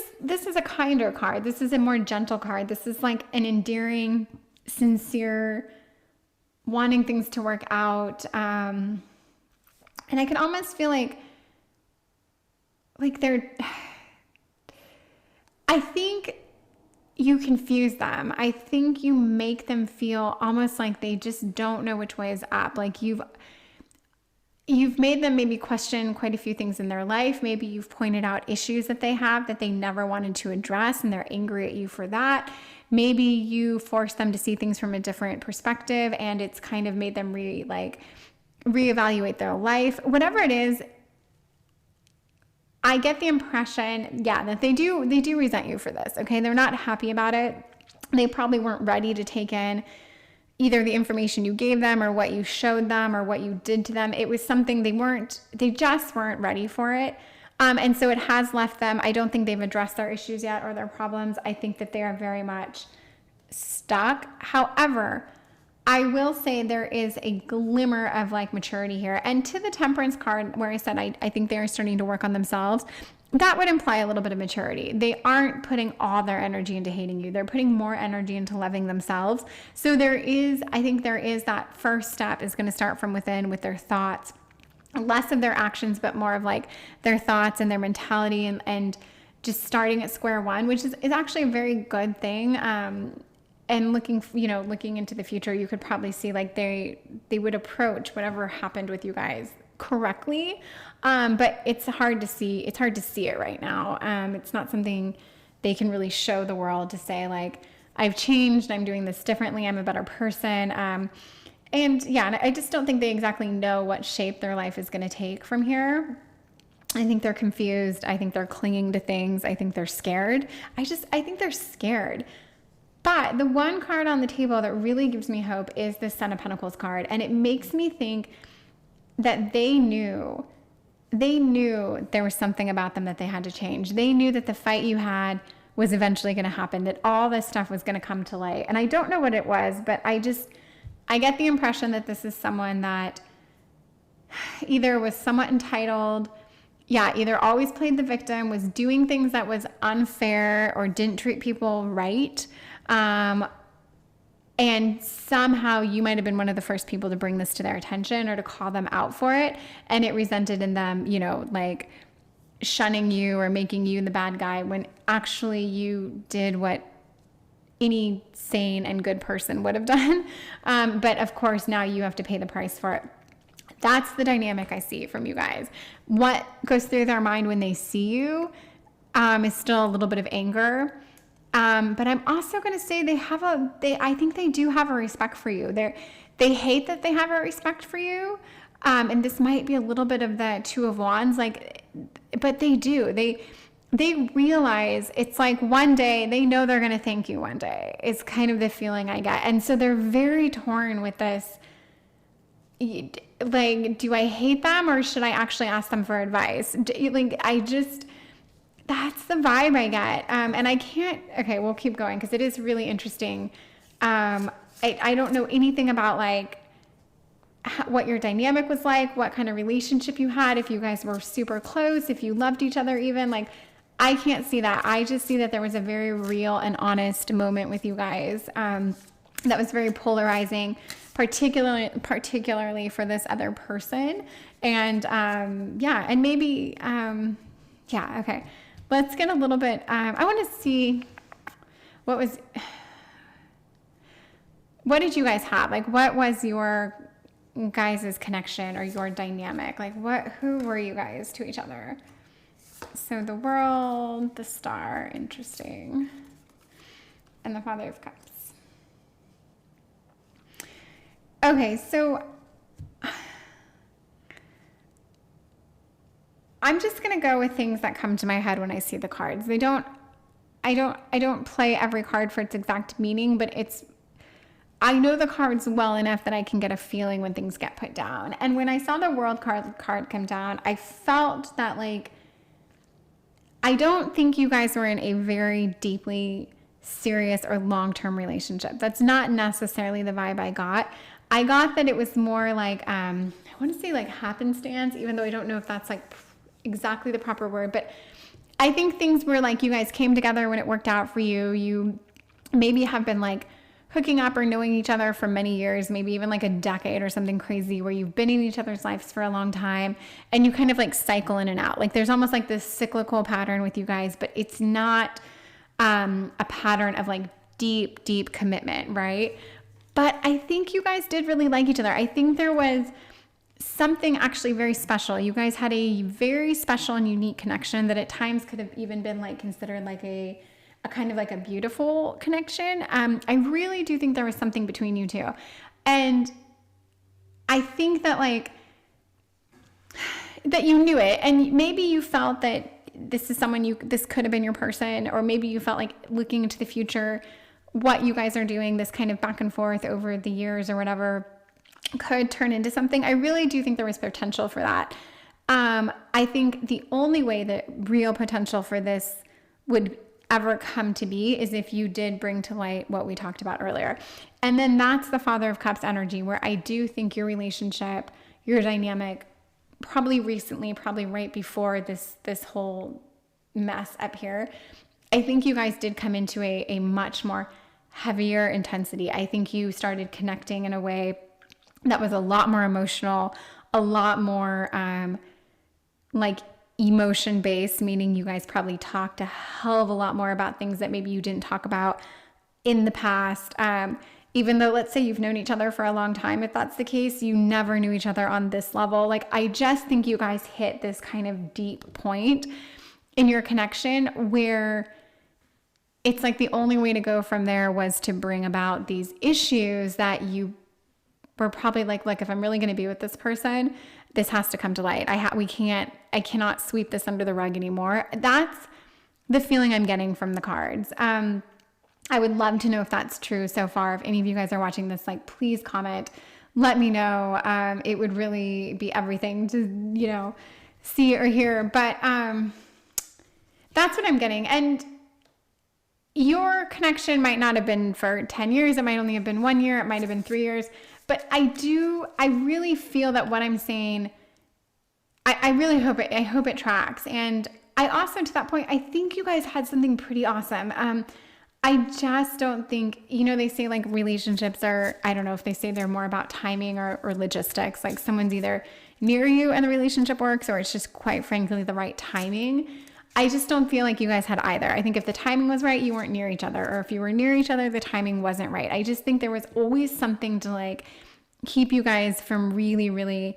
[SPEAKER 1] is a kinder card. This is a more gentle card. This is like an endearing, sincere, wanting things to work out. And I can almost feel like I think you confuse them. I think you make them feel almost like they just don't know which way is up. Like you've made them maybe question quite a few things in their life. Maybe you've pointed out issues that they have that they never wanted to address, and they're angry at you for that. Maybe you forced them to see things from a different perspective, and it's kind of made them reevaluate their life. Whatever it is, I get the impression, that they do resent you for this. Okay, they're not happy about it. They probably weren't ready to take in either the information you gave them or what you showed them or what you did to them. It was something they just weren't ready for it. And so it has left them, I don't think they've addressed their issues yet or their problems. I think that they are very much stuck. However, I will say there is a glimmer of maturity here. And to the Temperance card, where I said I think they are starting to work on themselves, that would imply a little bit of maturity. They aren't putting all their energy into hating you. They're putting more energy into loving themselves. So I think there is that first step is going to start from within with their thoughts, less of their actions, but more of their thoughts and their mentality, and just starting at square one, which is actually a very good thing. And looking into the future, you could probably see they would approach whatever happened with you guys correctly. But it's hard to see it right now. It's not something they can really show the world to say I've changed, I'm doing this differently, I'm a better person. And I just don't think they exactly know what shape their life is going to take from here. I think they're confused. I think they're clinging to things. I think they're scared. I think they're scared. But the one card on the table that really gives me hope is the Ten of Pentacles card. And it makes me think that they knew they knew there was something about them that they had to change. They knew that the fight you had was eventually going to happen, that all this stuff was going to come to light. And I don't know what it was, but I get the impression that this is someone that either was somewhat entitled, either always played the victim, was doing things that was unfair or didn't treat people right. And somehow you might have been one of the first people to bring this to their attention or to call them out for it. And it resulted in them, like shunning you or making you the bad guy when actually you did what any sane and good person would have done. But of course, now you have to pay the price for it. That's the dynamic I see from you guys. What goes through their mind when they see you is still a little bit of anger. But I'm also going to say I think they do have a respect for you. They hate that they have a respect for you. And this might be a little bit of the Two of Wands, but they do. They realize it's like one day they know they're going to thank you one day. It's kind of the feeling I get. And so they're very torn with this. Like, do I hate them or should I actually ask them for advice? That's the vibe I get. And I can't, okay, we'll keep going because it is really interesting. I don't know anything about what your dynamic was like, what kind of relationship you had, if you guys were super close, if you loved each other even, I can't see that. I just see that there was a very real and honest moment with you guys that was very polarizing, particularly for this other person. And and maybe, okay. Let's get a little bit, I want to see what did you guys have? What was your guys' connection or your dynamic? Who were you guys to each other? So the World, the Star, interesting. And the Father of Cups. Okay, so I'm just going to go with things that come to my head when I see the cards. I don't play every card for its exact meaning, but I know the cards well enough that I can get a feeling when things get put down. And when I saw the World card come down, I felt that I don't think you guys were in a very deeply serious or long-term relationship. That's not necessarily the vibe I got. I got that it was more I want to say happenstance, even though I don't know if that's exactly the proper word, but I think things were you guys came together when it worked out for you. You maybe have been hooking up or knowing each other for many years, maybe even a decade or something crazy where you've been in each other's lives for a long time and you kind of cycle in and out. There's almost this cyclical pattern with you guys, but it's not a pattern of deep commitment, right? But I think you guys did really like each other. I think there was something actually very special. You guys had a very special and unique connection that at times could have even been considered a kind of a beautiful connection. I really do think there was something between you two. And I think that that you knew it, and maybe you felt that this is someone this could have been your person, or maybe you felt looking into the future, what you guys are doing, this kind of back and forth over the years or whatever, could turn into something. I really do think there was potential for that. I think the only way that real potential for this would ever come to be is if you did bring to light what we talked about earlier. And then that's the Father of Cups energy, where I do think your relationship, your dynamic, probably recently, probably right before this whole mess up here, I think you guys did come into a much more heavier intensity. I think you started connecting in a way that was a lot more emotional, a lot more emotion based, meaning you guys probably talked a hell of a lot more about things that maybe you didn't talk about in the past. Even though, let's say you've known each other for a long time, if that's the case, you never knew each other on this level. I just think you guys hit this kind of deep point in your connection where it's the only way to go from there was to bring about these issues that you were probably if I'm really going to be with this person, this has to come to light. I cannot sweep this under the rug anymore. That's the feeling I'm getting from the cards. I would love to know if that's true so far. If any of you guys are watching this, please comment, let me know. It would really be everything to, see or hear, but that's what I'm getting. And your connection might not have been for 10 years. It might only have been 1 year. It might have been 3 years. But I really feel that what I'm saying, I really hope it tracks. And I also, to that point, I think you guys had something pretty awesome. I just don't think, they say like relationships are, I don't know if they say they're more about timing or logistics. Like someone's either near you and the relationship works, or it's just quite frankly the right timing. I just don't feel like you guys had either. I think if the timing was right, you weren't near each other. Or if you were near each other, the timing wasn't right. I just think there was always something to like keep you guys from really, really,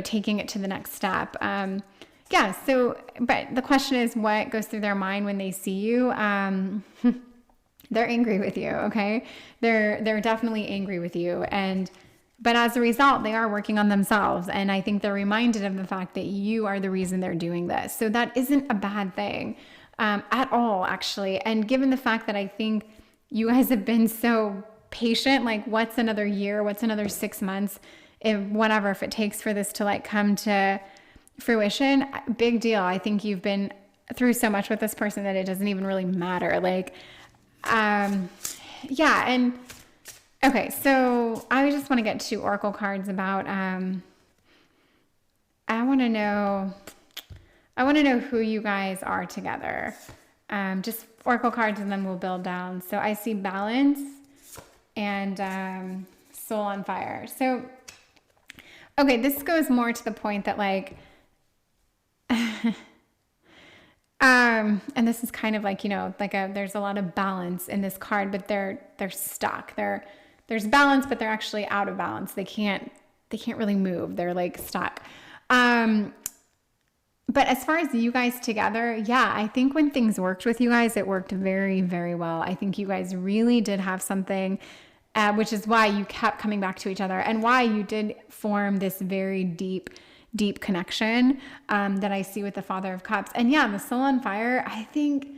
[SPEAKER 1] taking it to the next step. Yeah. So, but the question is, what goes through their mind when they see you? They're angry with you. Okay. They're definitely angry with you. But as a result, they are working on themselves. And I think they're reminded of the fact that you are the reason they're doing this. So that isn't a bad thing at all, actually. And given the fact that I think you guys have been so patient, like what's another year, what's another 6 months, if it takes for this to like come to fruition, big deal. I think you've been through so much with this person that it doesn't even really matter. Like, yeah. And okay, so I just want to get 2 oracle cards about, I want to know who you guys are together. Just oracle cards and then we'll build down. So I see balance and soul on fire. So, okay, this goes more to the point that like, and this is kind of like, there's a lot of balance in this card, but they're stuck. There's balance, but they're actually out of balance. They can't really move. They're like stuck. But as far as you guys together, yeah, I think when things worked with you guys, it worked very, very well. I think you guys really did have something, which is why you kept coming back to each other and why you did form this very deep connection that I see with the Father of Cups. And yeah, the soul on fire, I think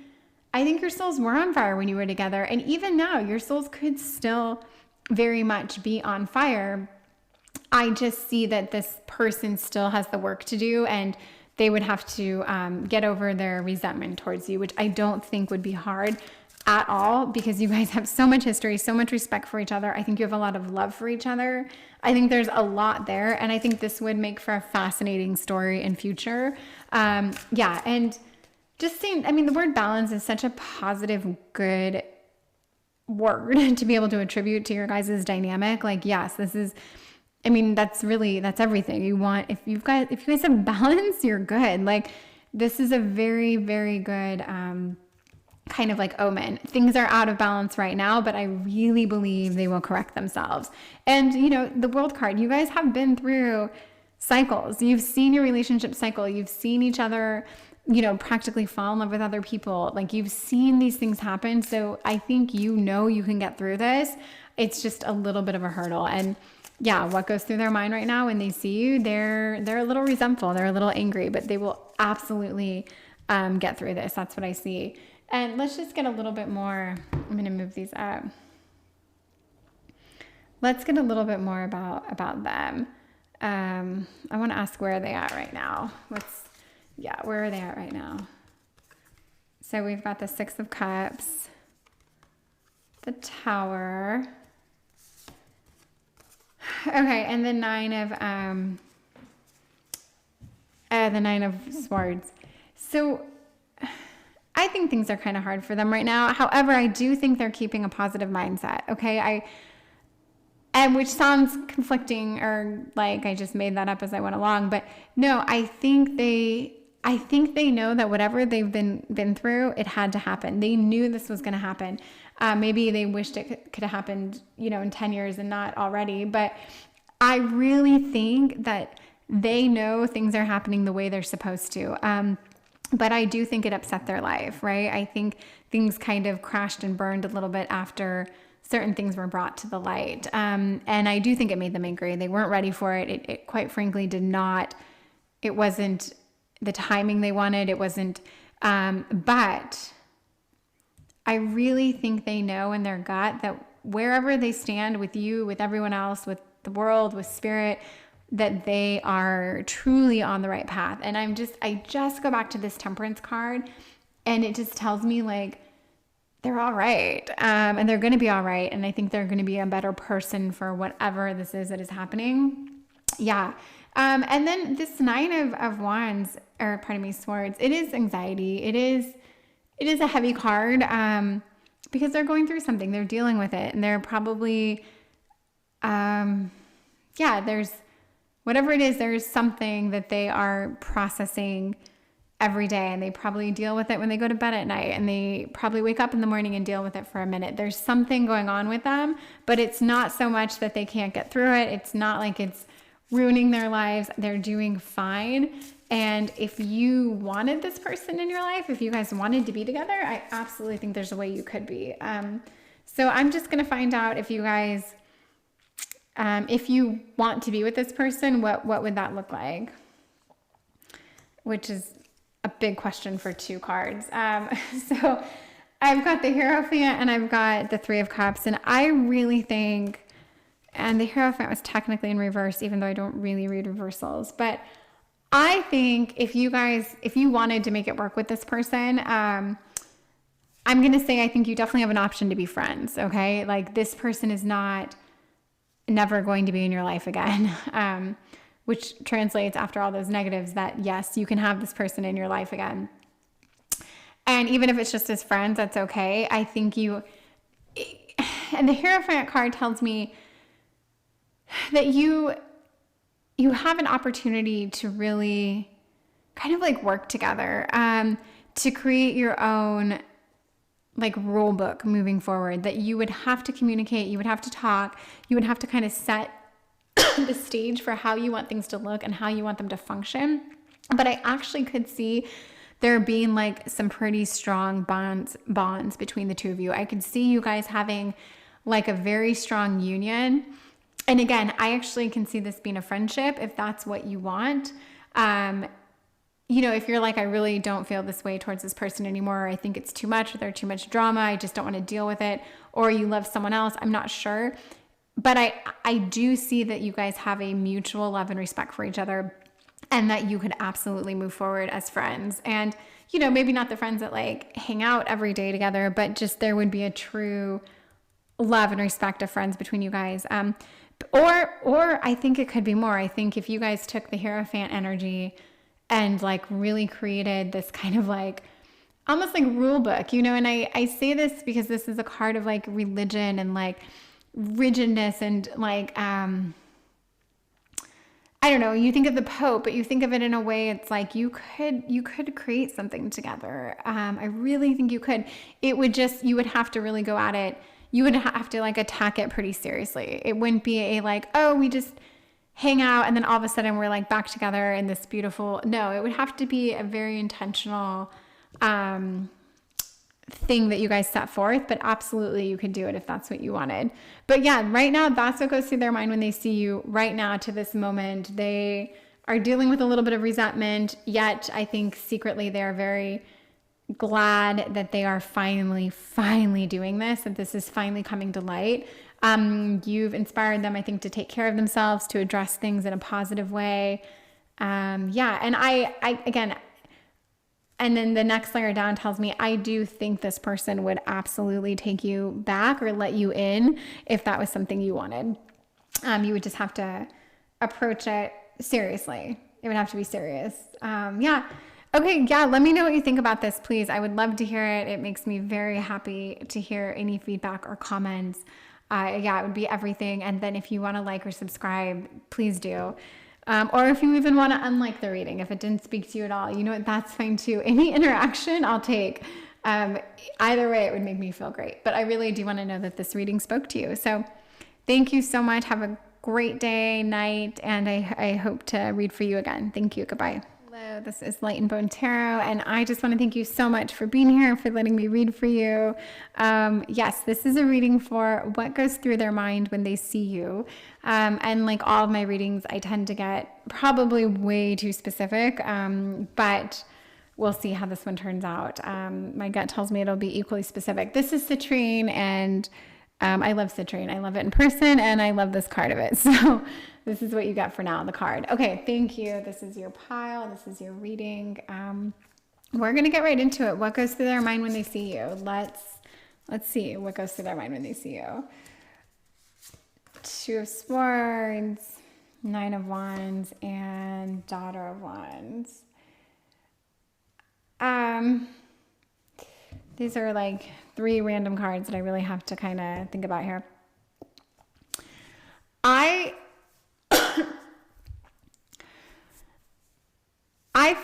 [SPEAKER 1] your souls were on fire when you were together. And even now, your souls could still very much be on fire. I just see that this person still has the work to do and they would have to get over their resentment towards you, which I don't think would be hard at all because you guys have so much history, so much respect for each other. I think you have a lot of love for each other. I think there's a lot there. And I think this would make for a fascinating story in future. Yeah. And just seeing, the word balance is such a positive, good word to be able to attribute to your guys' dynamic. Like, yes, this is, that's everything you want. If you guys have balance, you're good. Like, this is a very, very good, kind of like omen. Things are out of balance right now, but I really believe they will correct themselves. And, the World card, you guys have been through cycles. You've seen your relationship cycle. You've seen each other, practically fall in love with other people. Like you've seen these things happen. So I think, you can get through this. It's just a little bit of a hurdle. And yeah, what goes through their mind right now when they see you, they're a little resentful. They're a little angry, but they will absolutely get through this. That's what I see. And let's just get a little bit more. I'm going to move these up. Let's get a little bit more about them. I want to ask where are they at right now. Where are they at right now? So we've got the 6 of Cups, the Tower. Okay, and the 9 of Swords. So I think things are kind of hard for them right now. However, I do think they're keeping a positive mindset. Okay, and which sounds conflicting or like I just made that up as I went along, but no, I think they know that whatever they've been through, it had to happen. They knew this was going to happen. Maybe they wished it could have happened, in 10 years and not already. But I really think that they know things are happening the way they're supposed to. But I do think it upset their life, right? I think things kind of crashed and burned a little bit after certain things were brought to the light. And I do think it made them angry. They weren't ready for it. It quite frankly did not. It wasn't the timing they wanted. It wasn't. But I really think they know in their gut that wherever they stand with you, with everyone else, with the world, with spirit, that they are truly on the right path. And I just go back to this Temperance card, and it just tells me like, they're all right. And they're going to be all right. And I think they're going to be a better person for whatever this is that is happening. Yeah. And then this Nine of Wands, or pardon me, Swords, it is anxiety. It is a heavy card, because they're going through something, they're dealing with it, and they're probably, there's whatever it is, there's something that they are processing every day, and they probably deal with it when they go to bed at night, and they probably wake up in the morning and deal with it for a minute. There's something going on with them, but it's not so much that they can't get through it. It's not like it's ruining their lives. They're doing fine. And if you wanted this person in your life, if you guys wanted to be together, I absolutely think there's a way you could be. So I'm just going to find out if you guys, if you want to be with this person, what would that look like? Which is a big question for 2 cards. So I've got the Hierophant and I've got the Three of Cups. And I really think, and the Hierophant was technically in reverse, even though I don't really read reversals, but I think if you wanted to make it work with this person, I'm going to say, I think you definitely have an option to be friends. Okay. Like, this person is never going to be in your life again. Which translates, after all those negatives, that yes, you can have this person in your life again. And even if it's just as friends, that's okay. I think and the Hierophant card tells me that you have an opportunity to really kind of like work together, to create your own like rule book moving forward, that you would have to communicate, you would have to talk, you would have to kind of set the stage for how you want things to look and how you want them to function. But I actually could see there being like some pretty strong bonds between the two of you. I could see you guys having like a very strong union. And again, I actually can see this being a friendship if that's what you want. If you're like, I really don't feel this way towards this person anymore, or I think it's too much, or they're too much drama, I just don't want to deal with it, or you love someone else, I'm not sure. But I do see that you guys have a mutual love and respect for each other, and that you could absolutely move forward as friends. And, maybe not the friends that like hang out every day together, but just there would be a true love and respect of friends between you guys. Or I think it could be more. I think if you guys took the Hierophant energy and like really created this kind of like almost like rule book, and I say this because this is a card of like religion and like rigidness and like, I don't know, you think of the Pope, but you think of it in a way, it's like you could create something together. I really think you could. You would have to really go at it. You would have to like attack it pretty seriously. It wouldn't be a like, oh, we just hang out and then all of a sudden we're like back together in this beautiful, no, it would have to be a very intentional thing that you guys set forth, but absolutely you could do it if that's what you wanted. But yeah, right now that's what goes through their mind when they see you right now to this moment. They are dealing with a little bit of resentment, yet I think secretly they're very glad that they are finally doing this, that this is finally coming to light. You've inspired them, I think, to take care of themselves, to address things in a positive way. And again, and then the next layer down tells me, I do think this person would absolutely take you back or let you in if that was something you wanted. You would just have to approach it seriously. It would have to be serious. Okay, yeah, let me know what you think about this, please. I would love to hear it. It makes me very happy to hear any feedback or comments. It would be everything. And then if you want to like or subscribe, please do. Or if you even want to unlike the reading, if it didn't speak to you at all, that's fine too. Any interaction I'll take. Either way, it would make me feel great. But I really do want to know that this reading spoke to you. So thank you so much. Have a great day, night, and I hope to read for you again. Thank you. Goodbye. Hello, this is Light and Bone Tarot, and I just want to thank you so much for being here, for letting me read for you. Yes, this is a reading for what goes through their mind when they see you. And like all of my readings, I tend to get probably way too specific, but we'll see how this one turns out. My gut tells me it'll be equally specific. This is citrine, and I love citrine. I love it in person, and I love this card of it. So this is what you got for now, the card. Okay, thank you. This is your pile. This is your reading. We're going to get right into it. What goes through their mind when they see you? Let's see what goes through their mind when they see you. Two of Swords, Nine of Wands, and Daughter of Wands. These are like 3 random cards that I really have to kind of think about here. I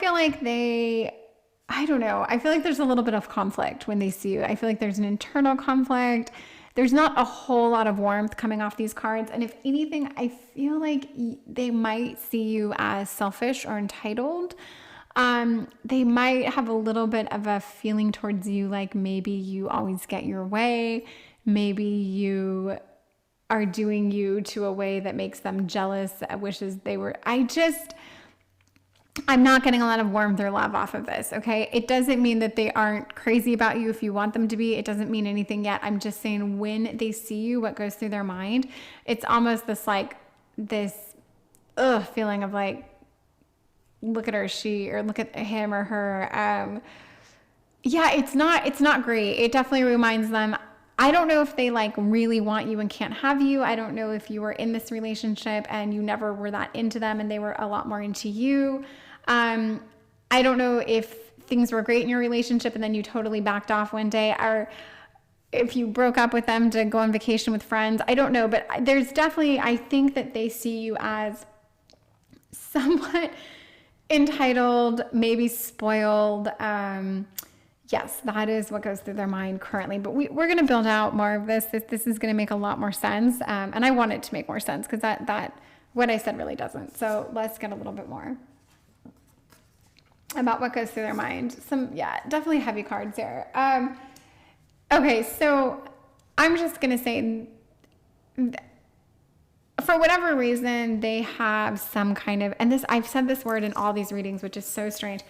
[SPEAKER 1] feel like I don't know. I feel like there's a little bit of conflict when they see you. I feel like there's an internal conflict. There's not a whole lot of warmth coming off these cards. And if anything, I feel like they might see you as selfish or entitled. They might have a little bit of a feeling towards you, like maybe you always get your way. Maybe you are doing you to a way that makes them jealous, wishes they were. I'm not getting a lot of warmth or love off of this, okay? It doesn't mean that they aren't crazy about you if you want them to be. It doesn't mean anything yet. I'm just saying when they see you, what goes through their mind, it's almost this feeling of like, look at her, or look at him or her. Yeah, it's not great. It definitely reminds them, I don't know if they like really want you and can't have you. I don't know if you were in this relationship and you never were that into them and they were a lot more into you. I don't know if things were great in your relationship and then you totally backed off one day, or if you broke up with them to go on vacation with friends. I don't know, but there's definitely, I think that they see you as somewhat entitled, maybe spoiled. Yes, that is what goes through their mind currently. But we're going to build out more of this. This is going to make a lot more sense. And I want it to make more sense because that what I said really doesn't. So let's get a little bit more about what goes through their mind. Definitely heavy cards here. Okay, so I'm just going to say, for whatever reason, they have some kind of, and I've said this word in all these readings, which is so strange.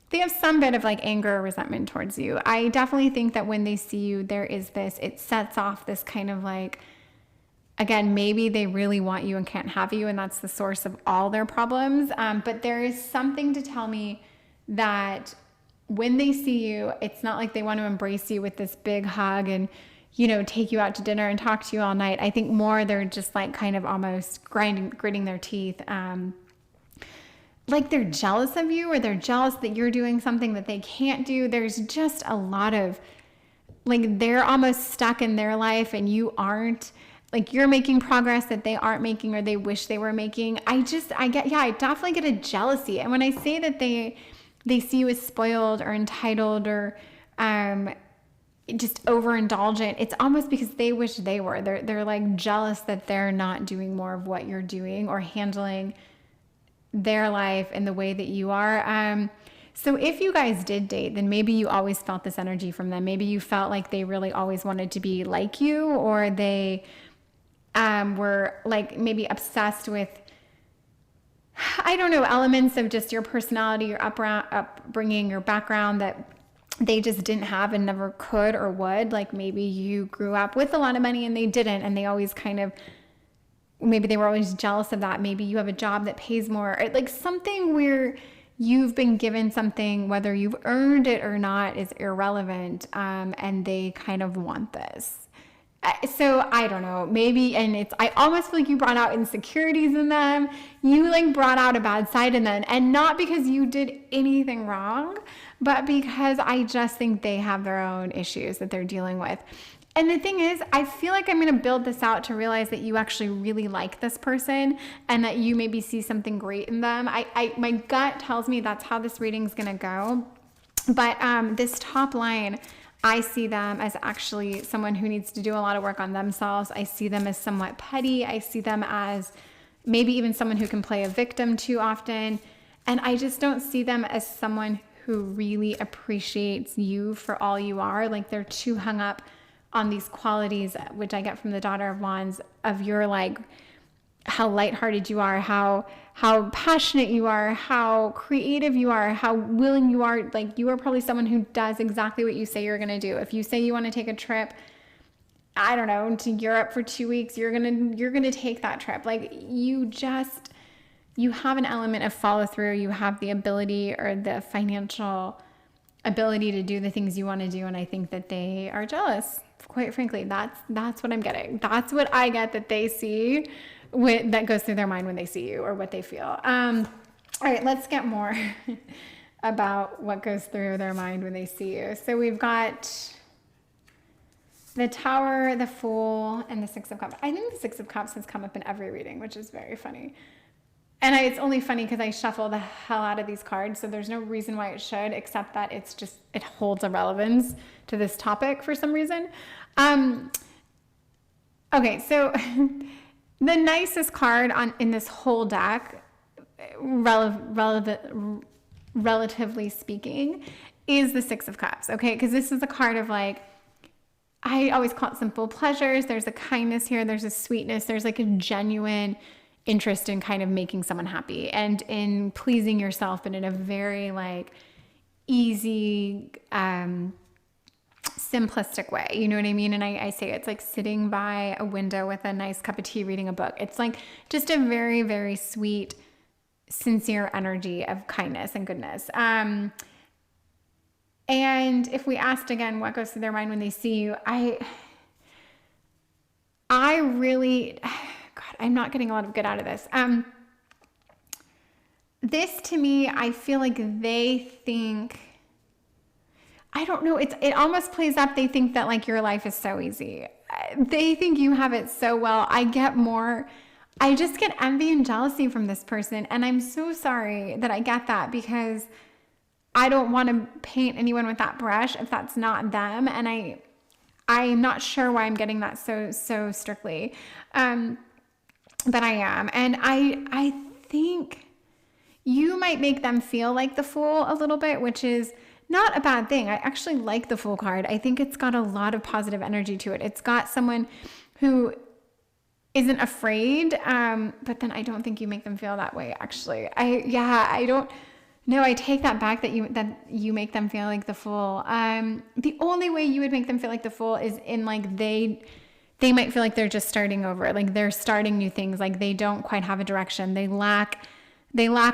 [SPEAKER 1] They have some bit of like anger or resentment towards you. I definitely think that when they see you, it sets off this kind of like, again, maybe they really want you and can't have you, and that's the source of all their problems. But there is something to tell me that when they see you, it's not like they want to embrace you with this big hug and, take you out to dinner and talk to you all night. I think more they're just like kind of almost gritting their teeth. Like they're jealous of you, or they're jealous that you're doing something that they can't do. There's just a lot of like, they're almost stuck in their life and you aren't. Like you're making progress that they aren't making or they wish they were making. I definitely get a jealousy. And when I say that they see you as spoiled or entitled or just overindulgent, it's almost because they wish they were. They're like jealous that they're not doing more of what you're doing or handling their life in the way that you are. So if you guys did date, then maybe you always felt this energy from them. Maybe you felt like they really always wanted to be like you, or they were like maybe obsessed with, I don't know, elements of just your personality, your upbringing, your background that they just didn't have and never could or would. Like maybe you grew up with a lot of money and they didn't, and they always maybe they were always jealous of that. Maybe you have a job that pays more, or like something where you've been given something, whether you've earned it or not is irrelevant, and they kind of want this. So I don't know, maybe, and I almost feel like you brought out insecurities in them. You like brought out a bad side in them, and not because you did anything wrong, but because I just think they have their own issues that they're dealing with. And the thing is, I feel like I'm going to build this out to realize that you actually really like this person and that you maybe see something great in them. My gut tells me that's how this reading is going to go. But this top line, I see them as actually someone who needs to do a lot of work on themselves. I see them as somewhat petty. I see them as maybe even someone who can play a victim too often. And I just don't see them as someone who really appreciates you for all you are. Like they're too hung up on these qualities, which I get from the Daughter of Wands, of your like how lighthearted you are, how passionate you are, how creative you are, how willing you are. Like you are probably someone who does exactly what you say you're going to do. If you say you want to take a trip, I don't know, to Europe for 2 weeks, you're gonna take that trip. Like you have an element of follow through. You have the ability or the financial ability to do the things you want to do, and I think that they are jealous. Quite frankly, that's what I'm getting. That's what I get that they see, that goes through their mind when they see you, or what they feel. All right, let's get more about what goes through their mind when they see you. So we've got the Tower, the Fool, and the Six of Cups. I think the Six of Cups has come up in every reading, which is very funny. And it's only funny because I shuffle the hell out of these cards, so there's no reason why it should, except that it holds a relevance to this topic for some reason. Okay, so the nicest card in this whole deck, relatively speaking, is the Six of Cups, okay? Because this is a card of like, I always call it simple pleasures. There's a kindness here. There's a sweetness. There's like a genuine interest in kind of making someone happy and in pleasing yourself, but in a very like easy, simplistic way. You know what I mean? And I say it's like sitting by a window with a nice cup of tea, reading a book. It's like just a very, very sweet, sincere energy of kindness and goodness. And if we asked again, what goes through their mind when they see you, I really, God, I'm not getting a lot of good out of this. This to me, I feel like they think, I don't know, it almost plays up. They think that like your life is so easy. They think you have it so well. I just get envy and jealousy from this person. And I'm so sorry that I get that, because I don't want to paint anyone with that brush if that's not them. And I'm not sure why I'm getting that so strictly. But I am. And I think you might make them feel like the Fool a little bit, which is not a bad thing. I actually like the Fool card. I think it's got a lot of positive energy to it. It's got someone who isn't afraid, but then I don't think you make them feel that way, actually. I take that back, that you make them feel like the Fool. The only way you would make them feel like the Fool is in like they might feel like they're just starting over, like they're starting new things, like they don't quite have a direction. They lack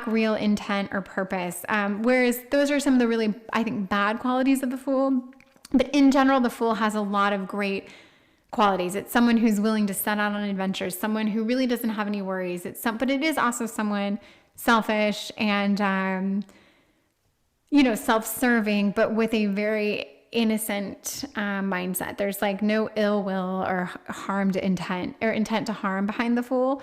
[SPEAKER 1] real intent or purpose. Whereas those are some of the really, I think, bad qualities of the Fool. But in general, the Fool has a lot of great qualities. It's someone who's willing to set out on adventures, someone who really doesn't have any worries. But it is also someone selfish and, self-serving, but with a very innocent mindset. There's like no ill will or harmed intent or intent to harm behind the Fool.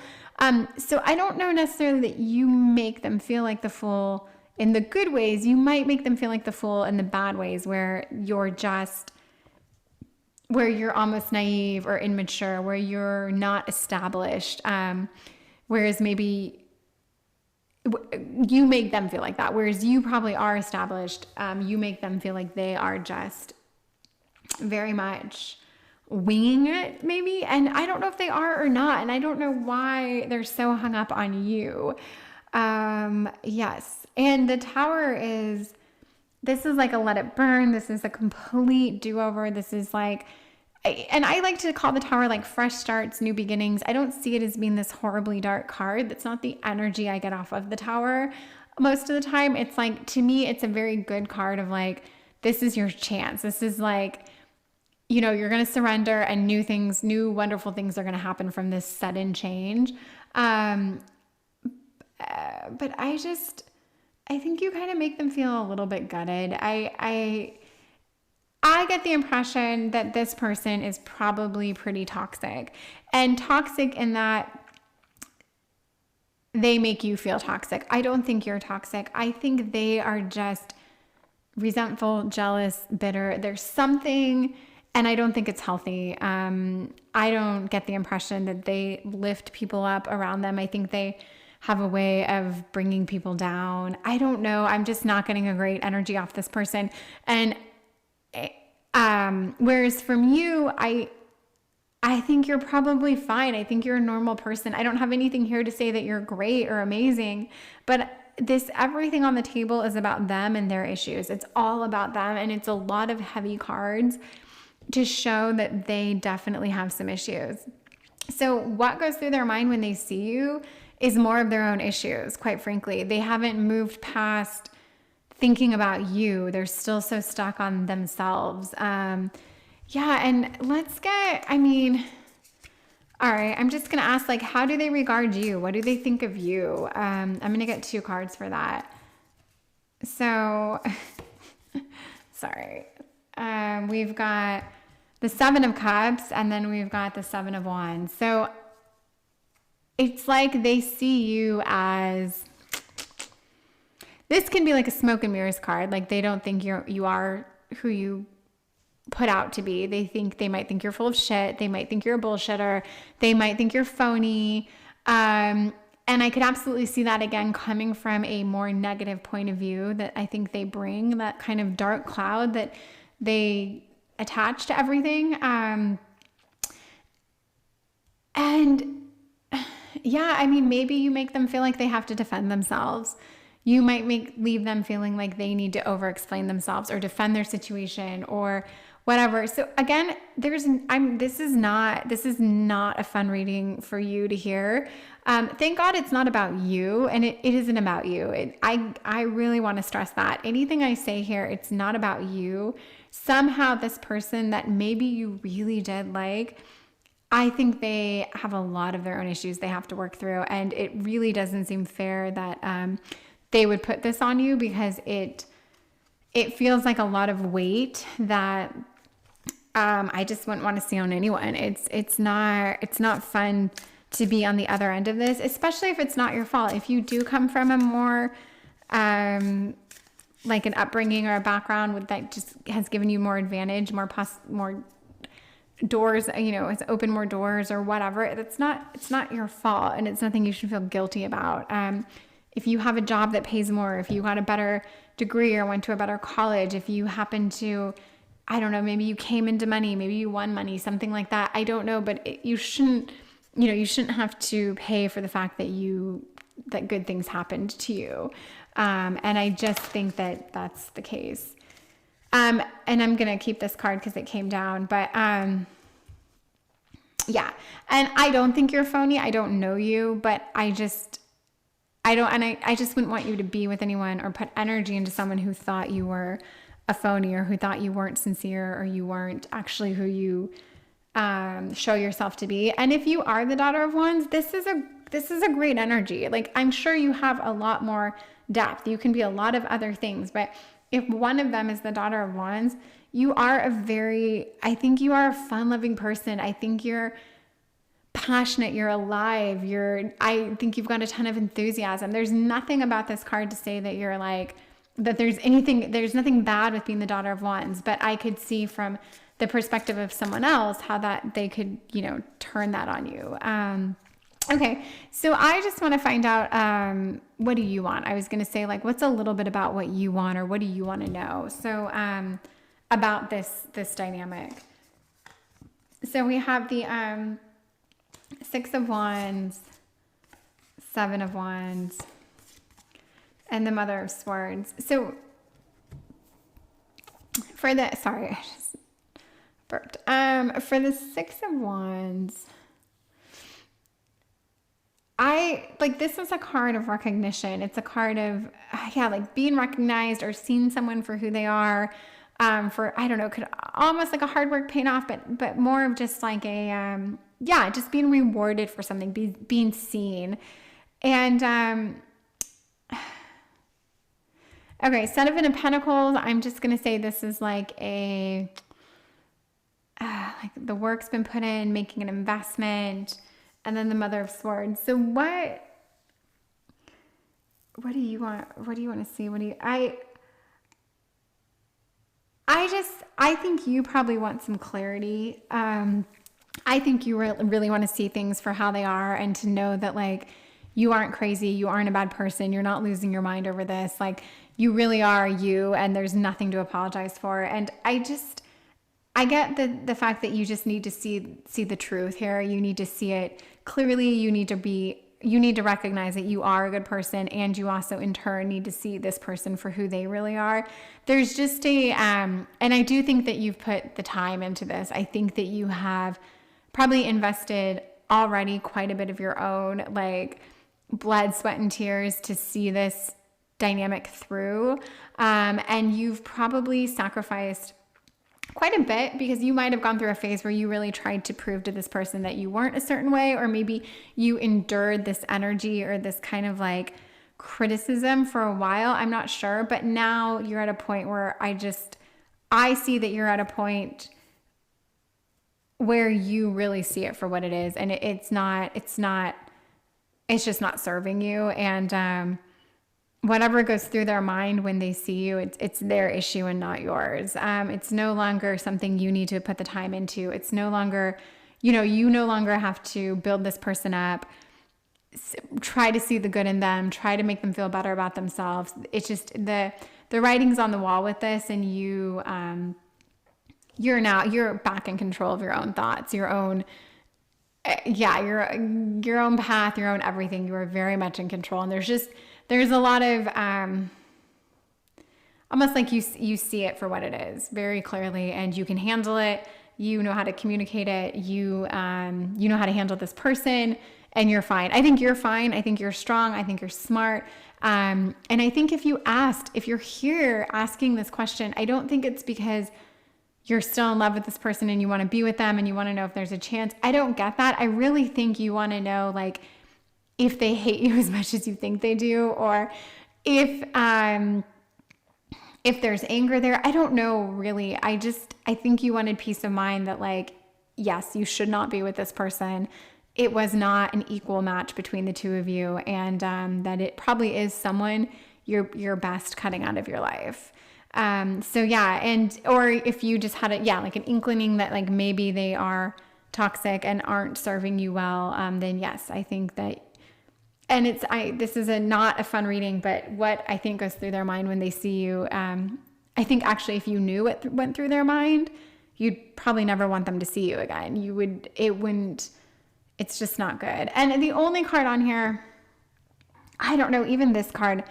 [SPEAKER 1] So I don't know necessarily that you make them feel like the Fool in the good ways. You might make them feel like the Fool in the bad ways, where you're almost naive or immature, where you're not established. Whereas maybe you make them feel like that, whereas you probably are established. You make them feel like they are just very much winging it, maybe. And I don't know if they are or not. And I don't know why they're so hung up on you. Yes. And the Tower this is like a let it burn. This is a complete do-over. This is like, and I like to call the Tower like fresh starts, new beginnings. I don't see it as being this horribly dark card. That's not the energy I get off of the Tower. Most of the time, it's like, to me, it's a very good card of like, this is your chance. This is like, you're going to surrender, and new wonderful things are going to happen from this sudden change. But I think you kind of make them feel a little bit gutted. I get the impression that this person is probably pretty toxic, and toxic in that they make you feel toxic. I don't think you're toxic. I think they are just resentful, jealous, bitter. There's something, and I don't think it's healthy. I don't get the impression that they lift people up around them. I think they have a way of bringing people down. I don't know. I'm just not getting a great energy off this person. And whereas from you, I think you're probably fine. I think you're a normal person. I don't have anything here to say that you're great or amazing, but everything on the table is about them and their issues. It's all about them. And it's a lot of heavy cards. to show that they definitely have some issues. So what goes through their mind when they see you is more of their own issues, quite frankly. They haven't moved past thinking about you. They're still so stuck on themselves. Yeah, and all right, I'm just going to ask, like, how do they regard you? What do they think of you? I'm going to get 2 cards for that. So, sorry. We've got the 7 of Cups, and then we've got the 7 of Wands. So it's like they see you as, this can be like a smoke and mirrors card. Like they don't think you are who you put out to be. They might think you're full of shit. They might think you're a bullshitter. They might think you're phony. And I could absolutely see that again coming from a more negative point of view, that I think they bring that kind of dark cloud that they attach to everything. And yeah, I mean, maybe you make them feel like they have to defend themselves. You might leave them feeling like they need to over-explain themselves or defend their situation or whatever. So again, this is not a fun reading for you to hear. Thank God it's not about you, and it isn't about you. I really want to stress that. Anything I say here, it's not about you. Somehow this person that maybe you really did like, I think they have a lot of their own issues they have to work through, and it really doesn't seem fair that they would put this on you, because it feels like a lot of weight that I just wouldn't want to see on anyone. It's not fun to be on the other end of this, especially if it's not your fault. If you do come from a more like an upbringing or a background that just has given you more advantage, more doors, it's opened more doors or whatever. It's not your fault, and it's nothing you should feel guilty about. If you have a job that pays more, if you got a better degree or went to a better college, if you happen to, I don't know, maybe you came into money, maybe you won money, something like that. I don't know, but you shouldn't have to pay for the fact that good things happened to you. And I just think that that's the case. And I'm going to keep this card because it came down, but, yeah. And I don't think you're phony. I don't know you, but I just wouldn't want you to be with anyone or put energy into someone who thought you were a phony, or who thought you weren't sincere, or you weren't actually who you show yourself to be. And if you are the Daughter of Wands, this is a great energy. Like, I'm sure you have a lot more depth. You can be a lot of other things, but if one of them is the Daughter of Wands, I think you are a fun-loving person. I think you're passionate, you're alive, I think you've got a ton of enthusiasm. There's nothing about this card to say that you're like, that there's nothing bad with being the Daughter of Wands, but I could see from the perspective of someone else how that they could, turn that on you. Okay. So I just want to find out, what do you want? I was going to say, like, what's a little bit about what you want, or what do you want to know? So, about this dynamic. So we have the, 6 of Wands, 7 of Wands, and the Mother of Swords. So for the, sorry, I just burped. For the 6 of Wands, this is a card of recognition. It's a card of, like being recognized or seeing someone for who they are. For, I don't know, could almost like a hard work paying off, but more of just like a, just being rewarded for something, being seen. And, okay, 7 of Pentacles, I'm just going to say this is like like the work's been put in, making an investment, and then the Mother of Swords. So what do you want? What do you want to see? I think you probably want some clarity. I think you really want to see things for how they are, and to know that, like, you aren't crazy, you aren't a bad person, you're not losing your mind over this. Like, you really are you, and there's nothing to apologize for. And I get the fact that you just need to see the truth here. You need to see it clearly. You need to be you need to recognize that you are a good person, and you also in turn need to see this person for who they really are. There's just and I do think that you've put the time into this. I think that you have probably invested already quite a bit of your own like blood, sweat, and tears to see this dynamic through. And you've probably sacrificed quite a bit, because you might have gone through a phase where you really tried to prove to this person that you weren't a certain way, or maybe you endured this energy or this kind of like criticism for a while. I'm not sure, but now you're at a point where I see that you're at a point where you really see it for what it is, and it's just not serving you. And whatever goes through their mind when they see you, it's their issue and not yours. It's no longer something you need to put the time into. It's no longer, you no longer have to build this person up, try to see the good in them, try to make them feel better about themselves. It's just the writing's on the wall with this, and you're back in control of your own thoughts, your own path, your own everything. You are very much in control. And there's a lot of almost like you see it for what it is very clearly, and you can handle it. You know how to communicate it. You know how to handle this person, and you're fine. I think you're fine. I think you're strong. I think you're smart. And I think if you're here asking this question, I don't think it's because you're still in love with this person and you want to be with them and you want to know if there's a chance. I don't get that. I really think you want to know, like, if they hate you as much as you think they do, or if there's anger there. I don't know, really. I think you wanted peace of mind that, like, yes, you should not be with this person. It was not an equal match between the two of you, and that it probably is someone you're best cutting out of your life. So yeah, or if you just had like an inkling that like maybe they are toxic and aren't serving you well, then yes, I think that. And this is not a fun reading, but what I think goes through their mind when they see you, I think actually if you knew what went through their mind, you'd probably never want them to see you again. It's just not good. And the only card on here, I don't know, even this card,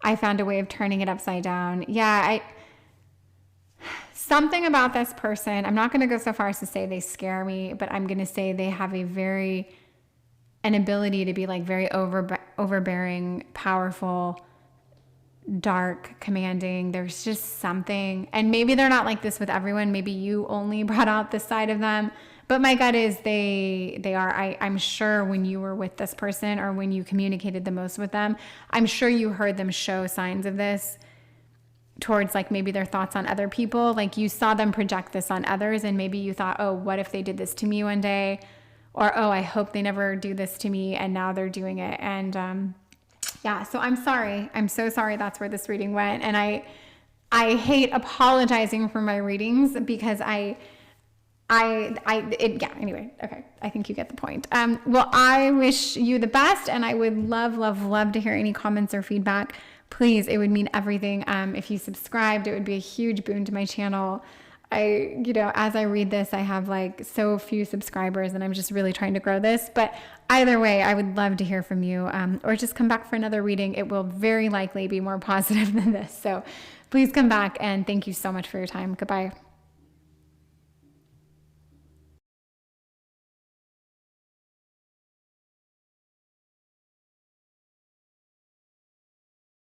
[SPEAKER 1] I found a way of turning it upside down. Yeah, something about this person, I'm not going to go so far as to say they scare me, but I'm going to say they have an ability to be like very overbearing, powerful, dark, commanding. There's just something, and maybe they're not like this with everyone. Maybe you only brought out this side of them, but my gut is they are. I'm sure when you were with this person, or when you communicated the most with them, I'm sure you heard them show signs of this towards like maybe their thoughts on other people. Like you saw them project this on others, and maybe you thought, oh, what if they did this to me one day? Or, oh, I hope they never do this to me, and now they're doing it. And yeah, so I'm sorry. I'm so sorry that's where this reading went. And I hate apologizing for my readings, because anyway, okay. I think you get the point. Well, I wish you the best, and I would love, love, love to hear any comments or feedback. Please, it would mean everything. If you subscribed, it would be a huge boon to my channel. As I read this, I have like so few subscribers, and I'm just really trying to grow this. But either way, I would love to hear from you, or just come back for another reading. It will very likely be more positive than this. So please come back, and thank you so much for your time. Goodbye.